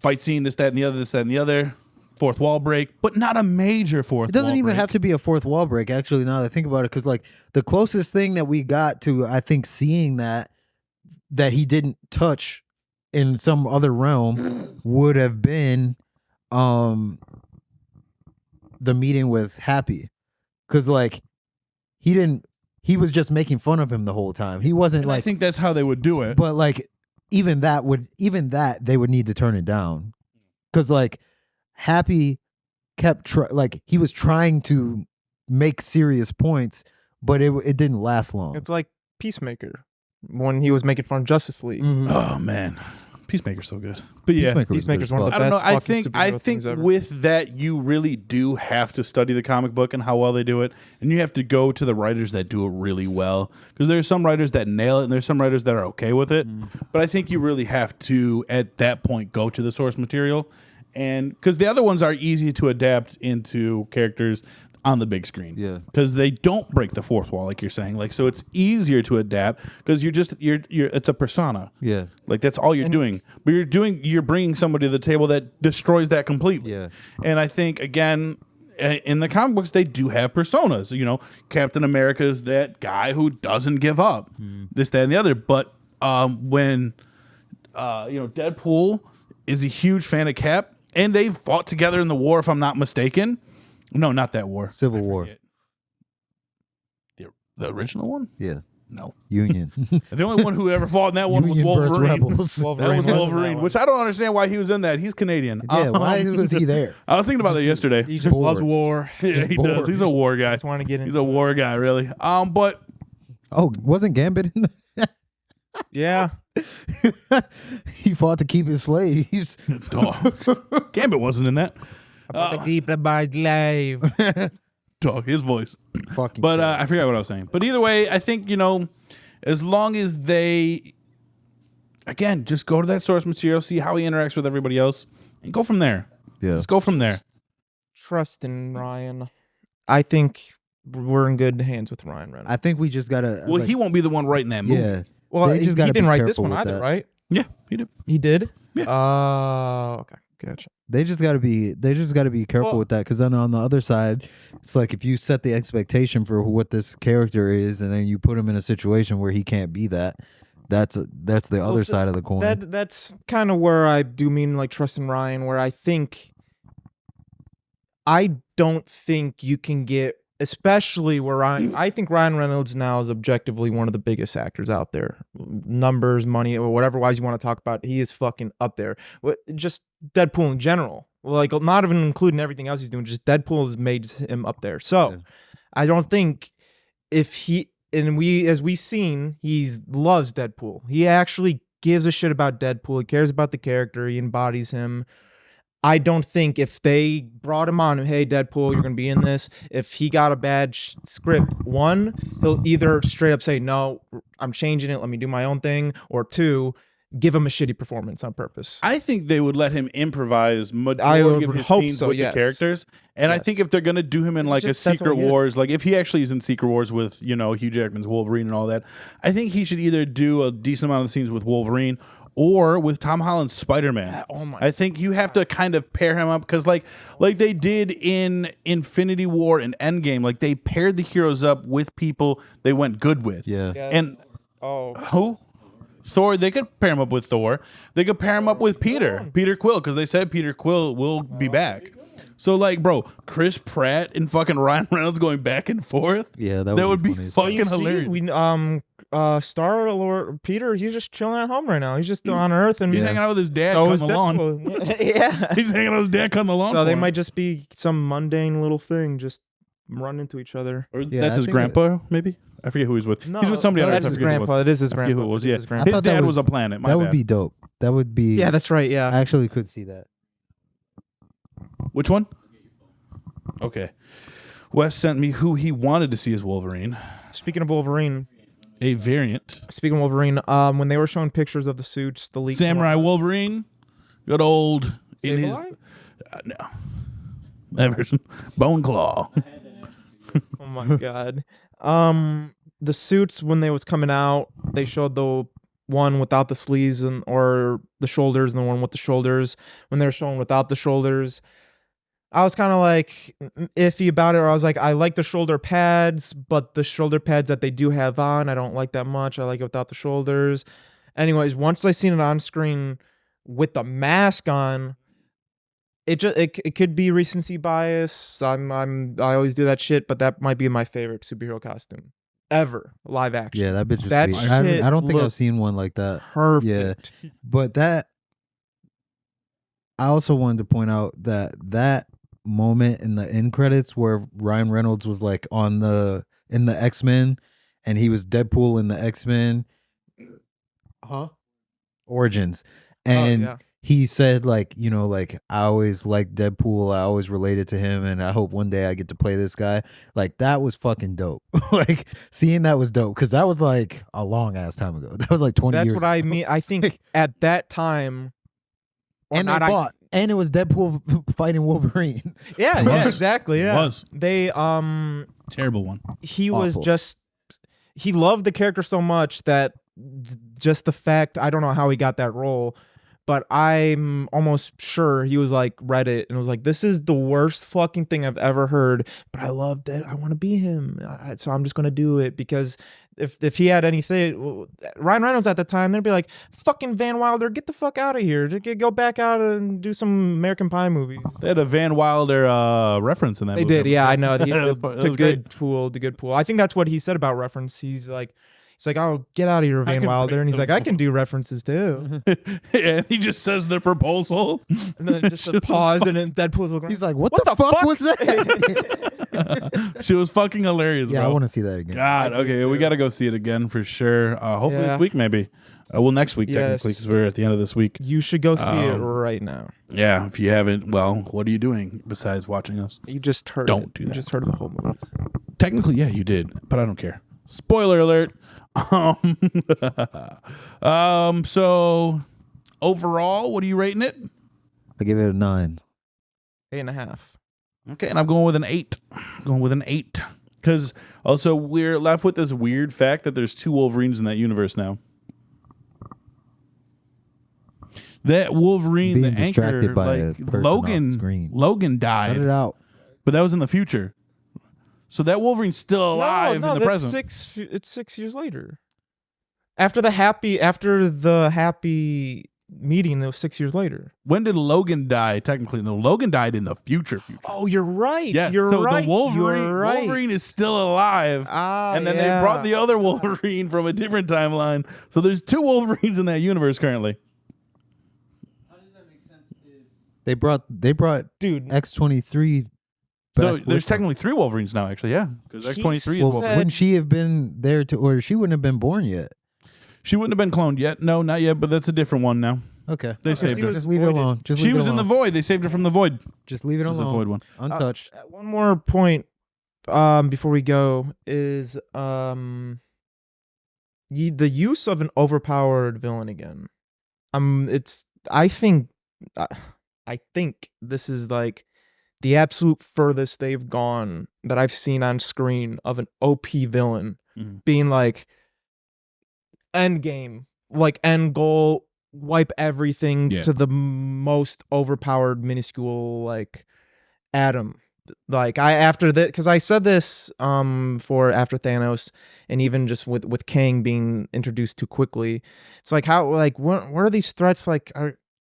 fight scene, this, that, and the other, this, that, and the other, fourth wall break, but not a major fourth wall break. It doesn't even have to be a fourth wall break, actually, now that I think about it, because like the closest thing that we got to, I think, seeing that he didn't touch in some other realm would have been the meeting with Happy. Because like he was just making fun of him the whole time. He wasn't And like, I think that's how they would do it. but like even that they would need to turn it down, because like Happy kept he was trying to make serious points, but it didn't last long. It's like Peacemaker when he was making fun of Justice League. Oh man, Peacemaker's so good. But yeah, Peacemaker's one of the I don't know. best I fucking think superhero things ever. with that, you really do have to study the comic book and how well they do it, and you have to go to the writers that do it really well, because there's some writers that nail it, and there's some writers that are okay with it. But I think you really have to, at that point, go to the source material, and because the other ones are easy to adapt into characters on the big screen. Yeah. Because they don't break the fourth wall, like you're saying. Like, so it's easier to adapt because you're it's a persona. Yeah. Like, that's all you're doing. But you're bringing somebody to the table that destroys that completely. Yeah. And I think, again, in the comic books, they do have personas. You know, Captain America is that guy who doesn't give up. This, that, and the other. But when Deadpool is a huge fan of Cap, and they've fought together in the war, if I'm not mistaken. No, not that war. Civil War. The original one? Yeah. No. Union. The only one who ever fought in that one was Union versus Wolverine. Rebels. That was Wolverine, which I don't understand why he was in that. He's Canadian. Yeah, why was he there? I was thinking about that yesterday. He just loves war. Yeah, he does. He's a war guy. Just want to get in. He's a war guy, really. But Oh, wasn't Gambit in that? Yeah. He fought to keep his slaves. dog, Gambit wasn't in that. To keep my life. Dog, his voice. Fucking. But I forgot what I was saying. But either way, I think, as long as they, again, just go to that source material, see how he interacts with everybody else, and go from there. Yeah. Just go from there. Trust in Ryan. I think we're in good hands with Ryan Reynolds. I think we just gotta. Well, he won't be the one writing that movie. Yeah. Well, They just he gotta didn't be write this careful one with either, that. right? Yeah, he did. He did? Yeah. Okay. Gotcha. They just got to be careful with that, because then on the other side, it's like if you set the expectation for what this character is, and then you put him in a situation where he can't be that, that's the other side of the coin. That's kind of where I do mean like trusting Ryan, where I don't think you can get, especially where I think Ryan Reynolds now is objectively one of the biggest actors out there. Numbers, money, or whatever wise you want to talk about, he is fucking up there. Just Deadpool in general, like not even including everything else he's doing, just Deadpool has made him up there. So I don't think if he, and as we've seen, he loves Deadpool. He actually gives a shit about Deadpool. He cares about the character. He embodies him. I don't think if they brought him on, hey, Deadpool, you're going to be in this, if he got a bad script, one, he'll either straight up say, no, I'm changing it, let me do my own thing, or two, give him a shitty performance on purpose. I think they would let him improvise majority of his scenes with the characters. And I think if they're going to do him in like a Secret Wars, like if he actually is in Secret Wars with, Hugh Jackman's Wolverine and all that, I think he should either do a decent amount of scenes with Wolverine or with Tom Holland's Spider-Man. I think you have to kind of pair him up, because like they did in Infinity War and Endgame, like they paired the heroes up with people they went good with. Yeah. And who? Thor, they could pair him up with Thor. They could pair him up with Peter Quill, because they said Peter Quill will be back. So like, bro, Chris Pratt and fucking Ryan Reynolds going back and forth. Yeah, that would be fucking See, hilarious. Star-Lord Peter, he's just chilling at home right now. He's just on Earth, and he's hanging out with his dad cutting the lawn. Yeah, he's hanging out with his dad cutting the lawn. So they might just be some mundane little thing, just run into each other. Or that's his grandpa, maybe. I forget who he's with. No, he's with somebody else. That's his grandpa. It is his grandpa. I forget who it was. Yeah, his dad was a planet. That would be dope. That would be. Yeah, that's right. Yeah, I actually could see that. Which one? Okay. Wes sent me who he wanted to see as Wolverine. Speaking of Wolverine, a variant. Speaking of Wolverine, when they were showing pictures of the suits, the leaked Samurai Wolverine, good old no, that version, Bone Claw. Oh my god. The suits, when they was coming out, they showed the one without the sleeves or the shoulders, and the one with the shoulders. When they were showing without the shoulders, I was kind of like iffy about it, or I was like, I like the shoulder pads, but the shoulder pads that they do have on, I don't like that much. I like it without the shoulders. Anyways, once I seen it on screen with the mask on, it could be recency bias. I always do that shit, but that might be my favorite superhero costume ever, live action. Yeah, that bitch was that sweet. shit I don't think I've seen one like that. Perfect. Yeah, but that I also wanted to point out that moment in the end credits where Ryan Reynolds was like in the X-Men, and he was Deadpool in the X-Men Origins, and he said like, I always liked Deadpool, I always related to him, and I hope one day I get to play this guy. Like, that was fucking dope. Like, seeing that was dope, because that was like a long ass time ago. That was like 20 years That's what I mean. I think at that time, and it was Deadpool fighting Wolverine. Yeah, exactly. Yeah, It was. They terrible one. He Awful. was just, he loved the character so much that just the fact, I don't know how he got that role, but I'm almost sure he was like, read it and was like, this is the worst fucking thing I've ever heard, but I loved it. I want to be him. So I'm just going to do it, because if he had anything, Ryan Reynolds at the time, they'd be like, fucking Van Wilder, get the fuck out of here. Go back out and do some American Pie movies. They had a Van Wilder reference in that movie. They did, yeah, I know. That was good pool. I think that's what he said about reference. He's like, oh, get out of here, Van Wilder. And he's like, I can do references too. Yeah, he just says the proposal. And then just a pause, and then Deadpool's looking. He's like, what the fuck was that? She was fucking hilarious, yeah, bro. I want to see that again. God, okay, we got to go see it again for sure. Hopefully this week, maybe. Well, next week, technically, because we're at the end of this week. You should go see it right now. Yeah, if you haven't, well, what are you doing besides watching us? You just heard Don't do that. You just heard of the whole movie. Technically, yeah, you did, but I don't care. Spoiler alert. So overall, what are you rating it? I give it a 9. 8.5. Okay, and I'm going with an 8. Because also we're left with this weird fact that there's 2 Wolverines in that universe now. That Wolverine, Being the distracted anchor, by like a person off the screen. Logan Cut died, it out. but that was in the future. So that Wolverine's still alive no, in the that's present. It's 6 years later. After the happy meeting, that was 6 years later. When did Logan die? Technically, no. Logan died in the future. Oh, you're right. Yeah, You're so right. the Wolverine is still alive. And then they brought the other Wolverine from a different timeline. So there's 2 Wolverines in that universe currently. How does that make sense? They brought dude. X-23 So back. there's technically 3 Wolverines now, actually. Yeah, because X-23 is Well, Wolverine. Wouldn't she have been there or she wouldn't have been born yet? She wouldn't have been cloned yet. No, not yet. But that's a different one now. Okay. They saved her. Just leave it alone. She was in the void. They saved her from the void. Just leave it It was a void alone. one. Untouched. One more point before we go is the use of an overpowered villain again. I think this is like the absolute furthest they've gone that I've seen on screen of an OP villain being like end game, like end goal, wipe everything to the most overpowered minuscule like atom. Like because I said this for after Thanos, and even just with Kang being introduced too quickly, it's like how like what are these threats like?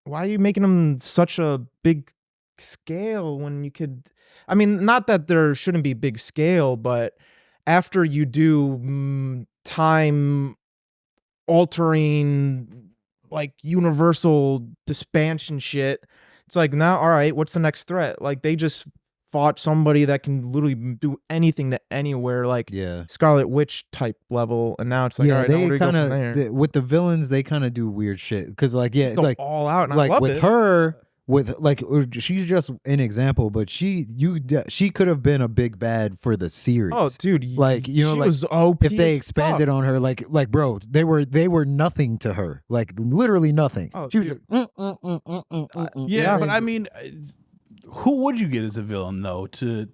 Why are you making them such a big scale when you could? I mean, not that there shouldn't be big scale, but after you do time altering like universal expansion shit, it's like now all right, what's the next threat? Like they just fought somebody that can literally do anything to anywhere, like Scarlet Witch type level, and now it's like all right, they kind of with the villains they kind of do weird shit because like just go like all out, and like I love with it. her. With like she's just an example, but she could have been a big bad for the series. Oh, dude, like you know, she like was OP if they as expanded fuck. on her, like bro, they were nothing to her, like literally nothing. Oh, she was dude. Yeah, but I mean, who would you get as a villain though? To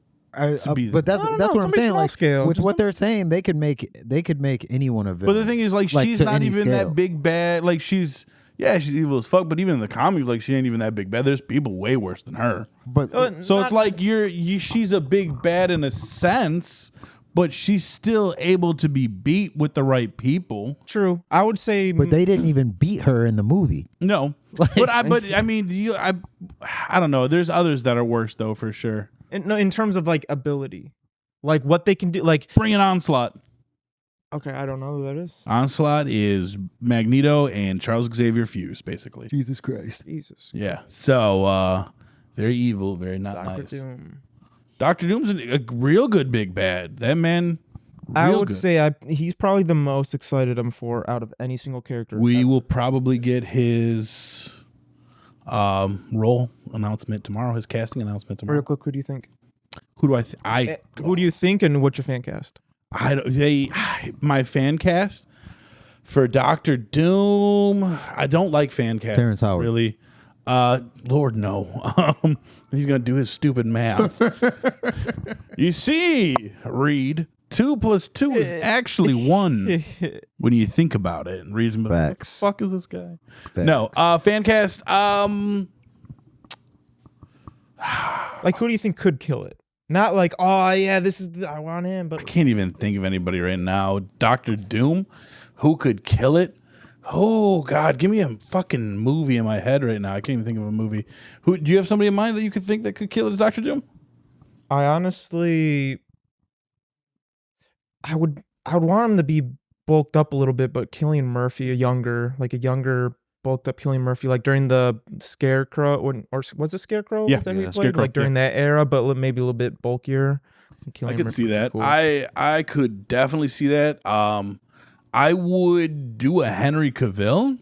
be but that's what I'm somebody saying. small Like scale, with just what they're saying, they could make anyone a villain. But the thing is, like she's to not any even scale. that big bad. Like she's evil as fuck. But even in the comics, like she ain't even that big bad. There's people way worse than her. But So it's like she's a big bad in a sense, but she's still able to be beat with the right people. True, I would say, but they didn't even beat her in the movie. No, but I mean, I don't know. There's others that are worse though, for sure. in terms of like ability, like what they can do, like Bring an Onslaught. okay, I don't know who that is. Onslaught is Magneto and Charles Xavier fused, basically. Jesus Christ. Jesus, Yeah. So very evil, very not Dr. nice. Doom. Dr. Doom's a real good big bad. That man. I real would good. say he's probably the most excited I'm for out of any single character. We ever. will probably get his role announcement tomorrow. His casting announcement tomorrow. Real quick, who do you think? Who do I? Who do you think, and what's your fan cast? My fan cast for Doctor Doom. I don't like fan casts. Terrence Howard. Really. Lord no. He's gonna do his stupid math. You see, Reed, 2 + 2 is actually 1 when you think about it. And reason, but what the Facts. fuck is this guy? Facts. No, fan cast. Like, who do you think could kill it? Not like, oh yeah, I want him, but I can't even think of anybody right now. Doctor Doom, who could kill it? Oh God, give me a fucking movie in my head right now. I can't even think of a movie. Who do you have somebody in mind that you could think that could kill it as Doctor Doom? I honestly, I would want him to be bulked up a little bit, but Cillian Murphy, a younger bulked up Cillian Murphy, like during the Scarecrow, or was it Scarecrow? Yeah, Was that who he yeah, played? Scarecrow, Like during that era, but maybe a little bit bulkier. I could see that. I could definitely see that. I would do a Henry Cavill.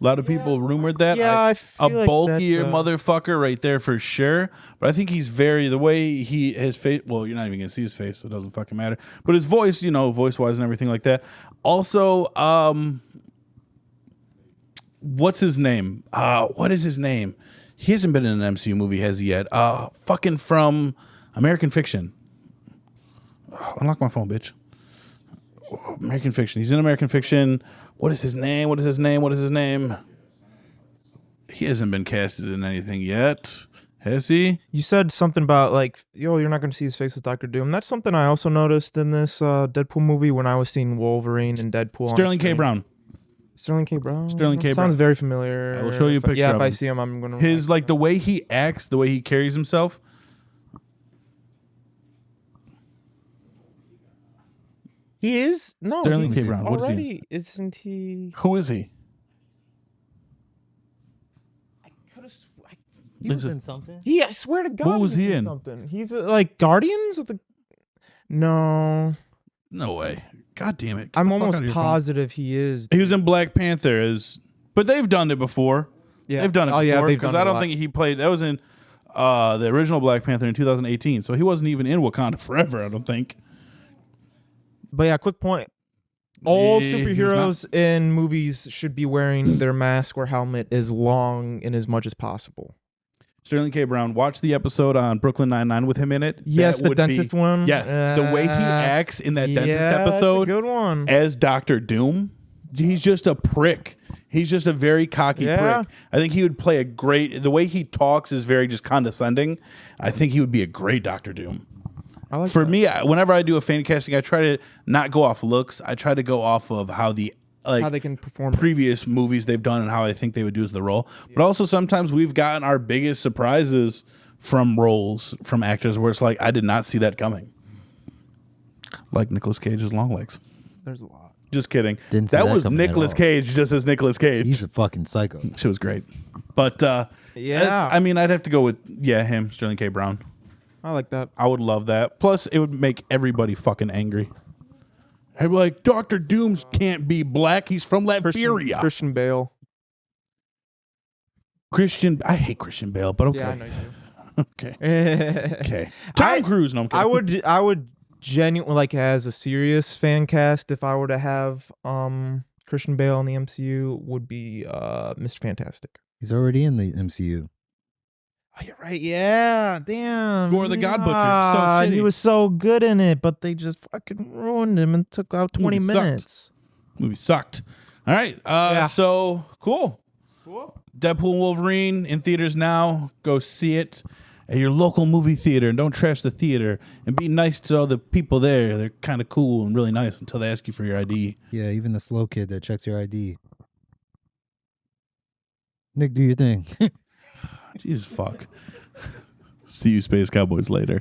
A lot of people rumored that. Yeah, I a feel like bulkier that's motherfucker right there for sure. But I think he's the way his face. Well, you're not even gonna see his face, so it doesn't fucking matter. But his voice, voice wise and everything like that. Also, what's his name? What is his name? He hasn't been in an MCU movie, has he yet? Fucking from American Fiction. Unlock my phone, bitch. American Fiction. He's in American Fiction. What is his name? He hasn't been casted in anything yet, has he? You said something about like, yo, you're not going to see his face with Doctor Doom. That's something I also noticed in this Deadpool movie when I was seeing Wolverine and Deadpool. Sterling K. on screen. Brown. Sterling K. Brown. Sterling K. Sounds Brown. very familiar. I will show you a picture Yeah, of if I him. see him, I'm gonna. His like the way he acts, the way he carries himself. He is no Sterling he's K. Brown. What is he in? already. Isn't he? Who is he? He was in something. I swear to God. What was he in? Something. He's like Guardians of the. No, No way. God damn it. Get I'm the fuck almost out of your phone. positive he is. He was in Black Panther but they've done it before. Yeah. They've done it Oh, before. yeah, they've Because done it I a don't lot. think he played. That was in the original Black Panther in 2018. So he wasn't even in Wakanda forever, I don't think. But yeah, quick point. All Yeah, he was superheroes in movies should be wearing their mask or helmet as long and as much as possible. Sterling K. Brown, watch the episode on Brooklyn Nine-Nine with him in it. Yes, That the would be- dentist one. Yes, the way he acts in that dentist yeah, that's a episode good one. as Dr. Doom, he's just a prick. He's just a very cocky Yeah. prick. I think he would play a great. The way he talks is very just condescending. I think he would be a great Dr. Doom. I like For that. me, whenever I do a fan casting, I try to not go off looks. I try to go off of how the how they can perform. previous movies they've done and how I think they would do as the role. But also sometimes we've gotten our biggest surprises from roles from actors where it's like I did not see that coming. Like Nicolas Cage's long legs. There's a lot. Just kidding. Didn't see that that was coming at Nicolas all. Cage just as Nicolas Cage. He's a fucking psycho. She was great. But Yeah. I mean I'd have to go with him, Sterling K. Brown. I like that. I would love that. Plus it would make everybody fucking angry. I'd be like, Dr. Dooms can't be black. He's from Latveria. Christian Bale. I hate Christian Bale, but okay. Yeah, I know you Okay. do. Okay. Tom Cruise. No, I'm kidding. I would genuinely like as a serious fan cast if I were to have Christian Bale in the MCU would be Mr. Fantastic. He's already in the MCU. Oh, you're right. Yeah. Damn. Gore the God Butcher. So And shitty. he was so good in it, but they just fucking ruined him and took out 20 Movie sucked. minutes. Movie sucked. All right. So cool. Deadpool and Wolverine in theaters now. Go see it at your local movie theater and don't trash the theater and be nice to all the people there. They're kind of cool and really nice until they ask you for your ID. Yeah, even the slow kid that checks your ID. Nick, do your thing. Jesus fuck. See you Space Cowboys later.